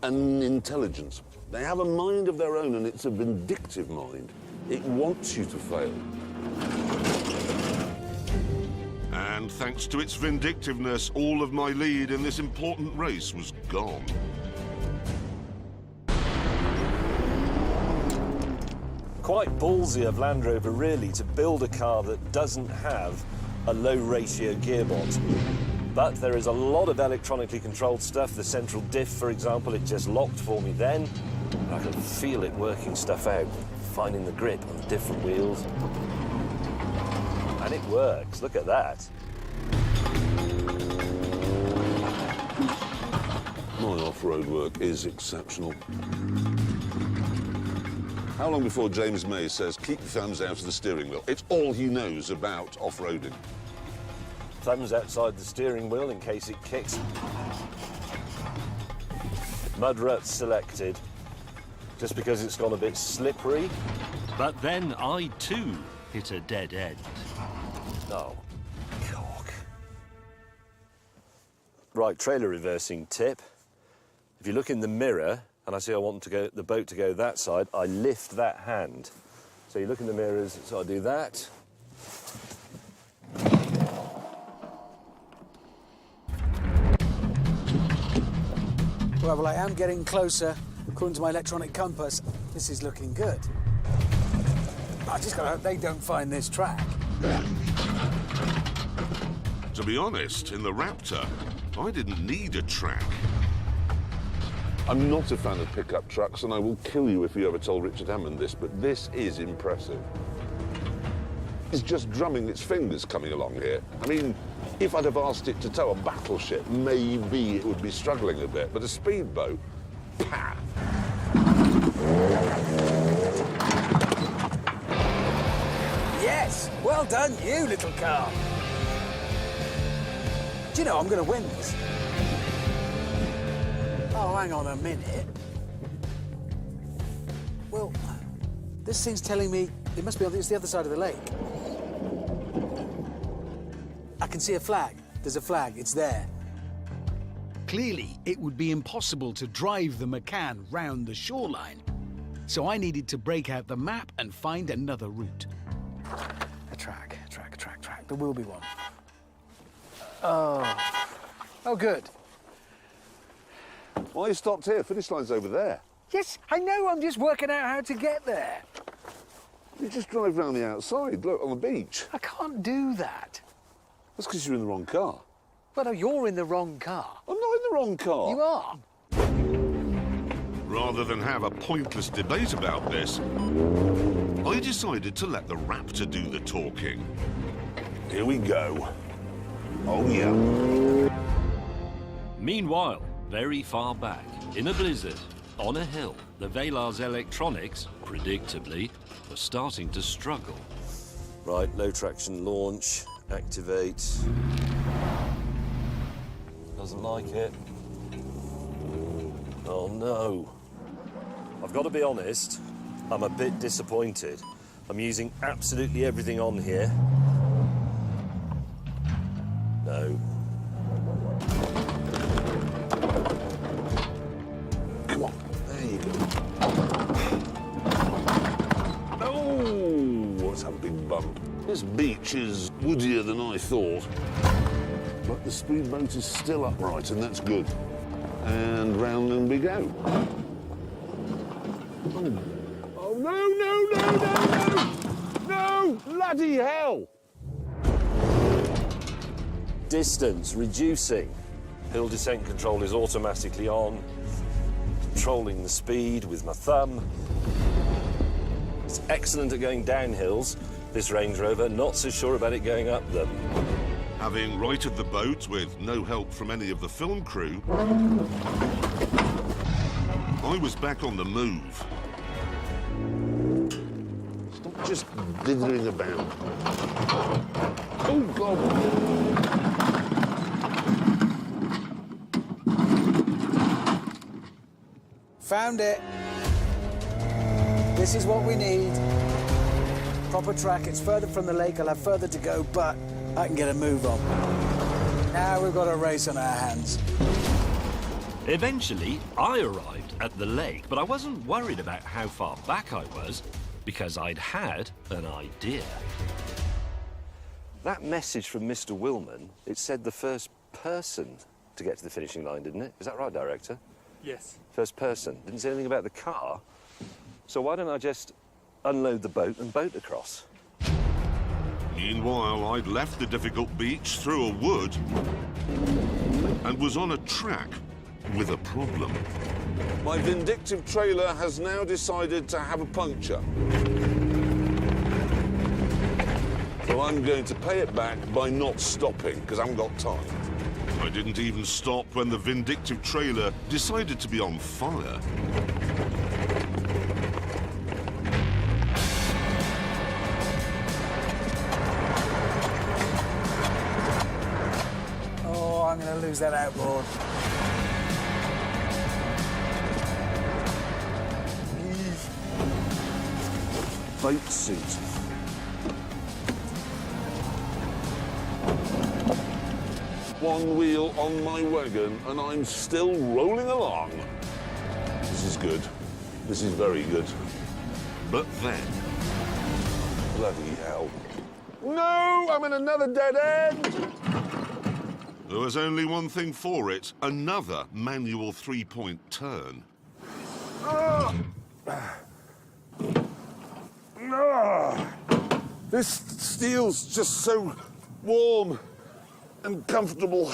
an intelligence. They have a mind of their own, and it's a vindictive mind. It wants you to fail. And thanks to its vindictiveness, all of my lead in this important race was gone. Quite ballsy of Land Rover, really, to build a car that doesn't have a low-ratio gearbox. But there is a lot of electronically controlled stuff. The central diff, for example, it just locked for me then. I can feel it working stuff out, finding the grip on the different wheels. And it works, look at that. My off-road work is exceptional. How long before James May says, keep your thumbs out of the steering wheel? It's all he knows about off-roading. Thumbs outside the steering wheel in case it kicks. Mud ruts selected, just because it's gone a bit slippery. But then I, too, hit a dead end. Oh, cock. Right, trailer reversing tip. If you look in the mirror, and I see I want the boat to go that side, I lift that hand. So you look in the mirrors, so I do that. Well, I am getting closer. According to my electronic compass, this is looking good. I just gotta hope they don't find this track. To be honest, in the Raptor, I didn't need a track. I'm not a fan of pickup trucks, and I will kill you if you ever told Richard Hammond this, but this is impressive. It's just drumming its fingers coming along here. I mean, if I'd have asked it to tow a battleship, maybe it would be struggling a bit, but a speedboat, pah! Yes! Well done, you little car. Do you know I'm going to win this? Oh, hang on a minute. Well, this thing's telling me it must be on it's the other side of the lake. I can see a flag. There's a flag. It's there. Clearly, it would be impossible to drive the McCann round the shoreline. So I needed to break out the map and find another route. A track. There will be one. Oh, good. Why you stopped here? Finish line's over there. Yes, I know. I'm just working out how to get there. You just drive round the outside, look, on the beach. I can't do that. That's because you're in the wrong car. Well, no, you're in the wrong car. I'm not in the wrong car. You are. Rather than have a pointless debate about this, I decided to let the Raptor do the talking. Here we go. Oh, yeah. Meanwhile, very far back, in a blizzard, on a hill, the Velar's electronics, predictably, were starting to struggle. Right, low traction launch, activate. Doesn't like it. Oh no. I've got to be honest, I'm a bit disappointed. I'm using absolutely everything on here. No. Come on, there you go. Oh, what's that big bump? This beach is woodier than I thought. But the speedboat is still upright, and that's good. And round and we go. Oh, no, no, no, no, no! No! Bloody hell! Distance reducing. Hill descent control is automatically on. Controlling the speed with my thumb. It's excellent at going down hills. This Range Rover, not so sure about it going up them. Having righted the boat with no help from any of the film crew, I was back on the move. Stop just dithering about. Oh, God! Found it. This is what we need. Proper track. It's further from the lake. I'll have further to go, but I can get a move on. Now we've got a race on our hands. Eventually, I arrived at the lake, but I wasn't worried about how far back I was because I'd had an idea. That message from Mr. Willman, it said the first person to get to the finishing line, didn't it? Is that right, Director? Yes. First person. Didn't say anything about the car. So why don't I just unload the boat and boat across? Meanwhile, I'd left the difficult beach through a wood and was on a track with a problem. My vindictive trailer has now decided to have a puncture. So I'm going to pay it back by not stopping, because I haven't got time. I didn't even stop when the vindictive trailer decided to be on fire. Oh, I'm going to lose that outboard. Boat suit. One wheel on my wagon, and I'm still rolling along. This is good. This is very good. But then... Bloody hell. No! I'm in another dead end! there was only one thing for it, another manual three-point turn. This steel's just so warm and comfortable.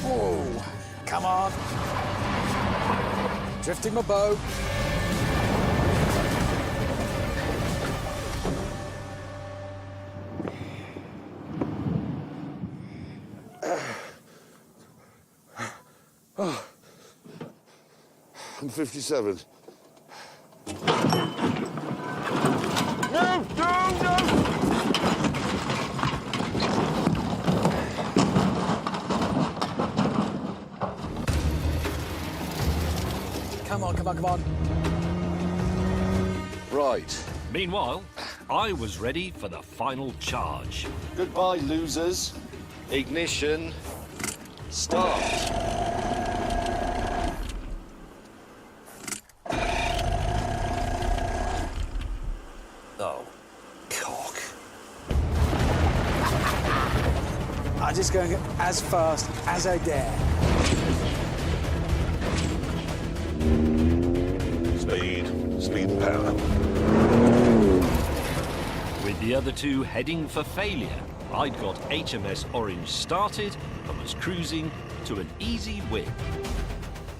Oh, come on. Drifting my boat. I'm 57. No, no, no! Come on, come on, come on. Right. Meanwhile, I was ready for the final charge. Goodbye, losers. Ignition. Start. Oh, cock. I'm just going as fast as I dare. Speed and power. With the other two heading for failure, I'd got HMS Orange started and was cruising to an easy win.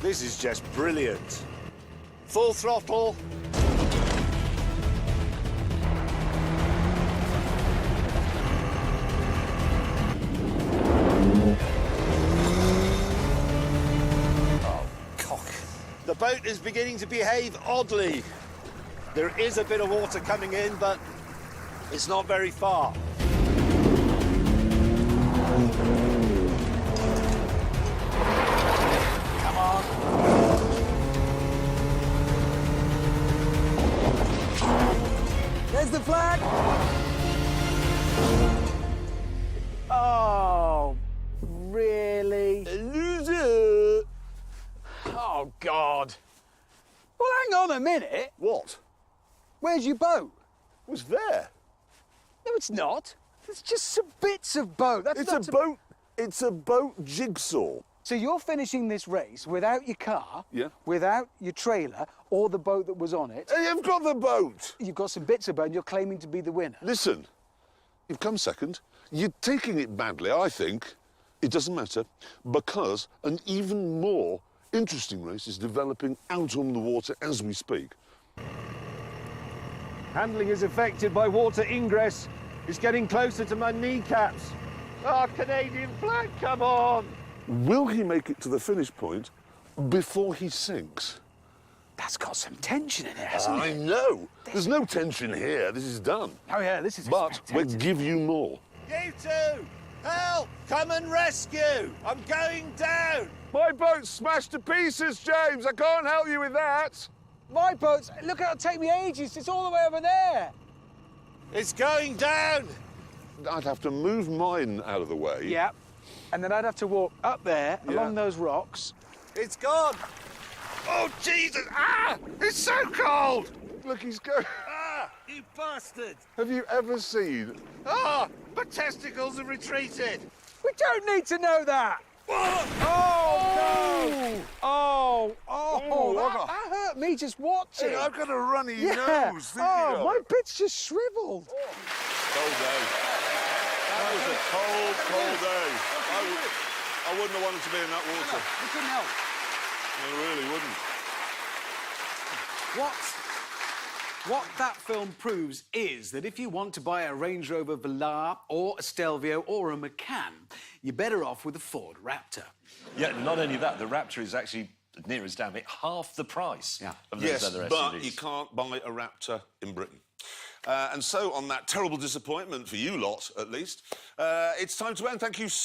This is just brilliant. Full throttle. The boat is beginning to behave oddly. There is a bit of water coming in, but it's not very far. Come on. There's the flag. Oh, really? Loser! Oh, God. Well, hang on a minute. What? Where's your boat? It was there. No, it's not. It's just some bits of boat. That's It's not a boat. It's a boat jigsaw. So you're finishing this race without your car, Yeah. without your trailer, or the boat that was on it. Hey, you've got the boat. You've got some bits of boat and you're claiming to be the winner. Listen, you've come second. You're taking it badly, I think. It doesn't matter, because an even more interesting race is developing out on the water as we speak. Handling is affected by water ingress. It's getting closer to my kneecaps. Ah, Canadian flag, come on! Will he make it to the finish point before he sinks? That's got some tension in it, hasn't I it? know. There's no tension here. This is done. Oh, yeah, this is But we'll give you more. You two! Help! Come and rescue! I'm going down! My boat's smashed to pieces, James. I can't help you with that. My boat's... Look, it'll take me ages. It's all the way over there. It's going down! I'd have to move mine out of the way. Yeah. And then I'd have to walk up there, Yeah. along those rocks. It's gone! Oh, Jesus! Ah! It's so cold! Look, he's going... Ah! You bastard! Have you ever seen... Ah! My testicles have retreated! We don't need to know that. Oh, no! Oh, that hurt me just watching. Hey, I've got a runny Yeah. nose. Oh, my bit's just shriveled. Cold day. That was a cold, cold day. I wouldn't have wanted to be in that water. We couldn't help. I really wouldn't. What that film proves is that if you want to buy a Range Rover Velar or a Stelvio or a Macan, you're better off with a Ford Raptor. Yeah, not only that, the Raptor is actually, near as damn it, half the price of those Yes, other SUVs. but you can't buy a Raptor in Britain. And so, on that terrible disappointment, for you lot at least, it's time to end. Thank you so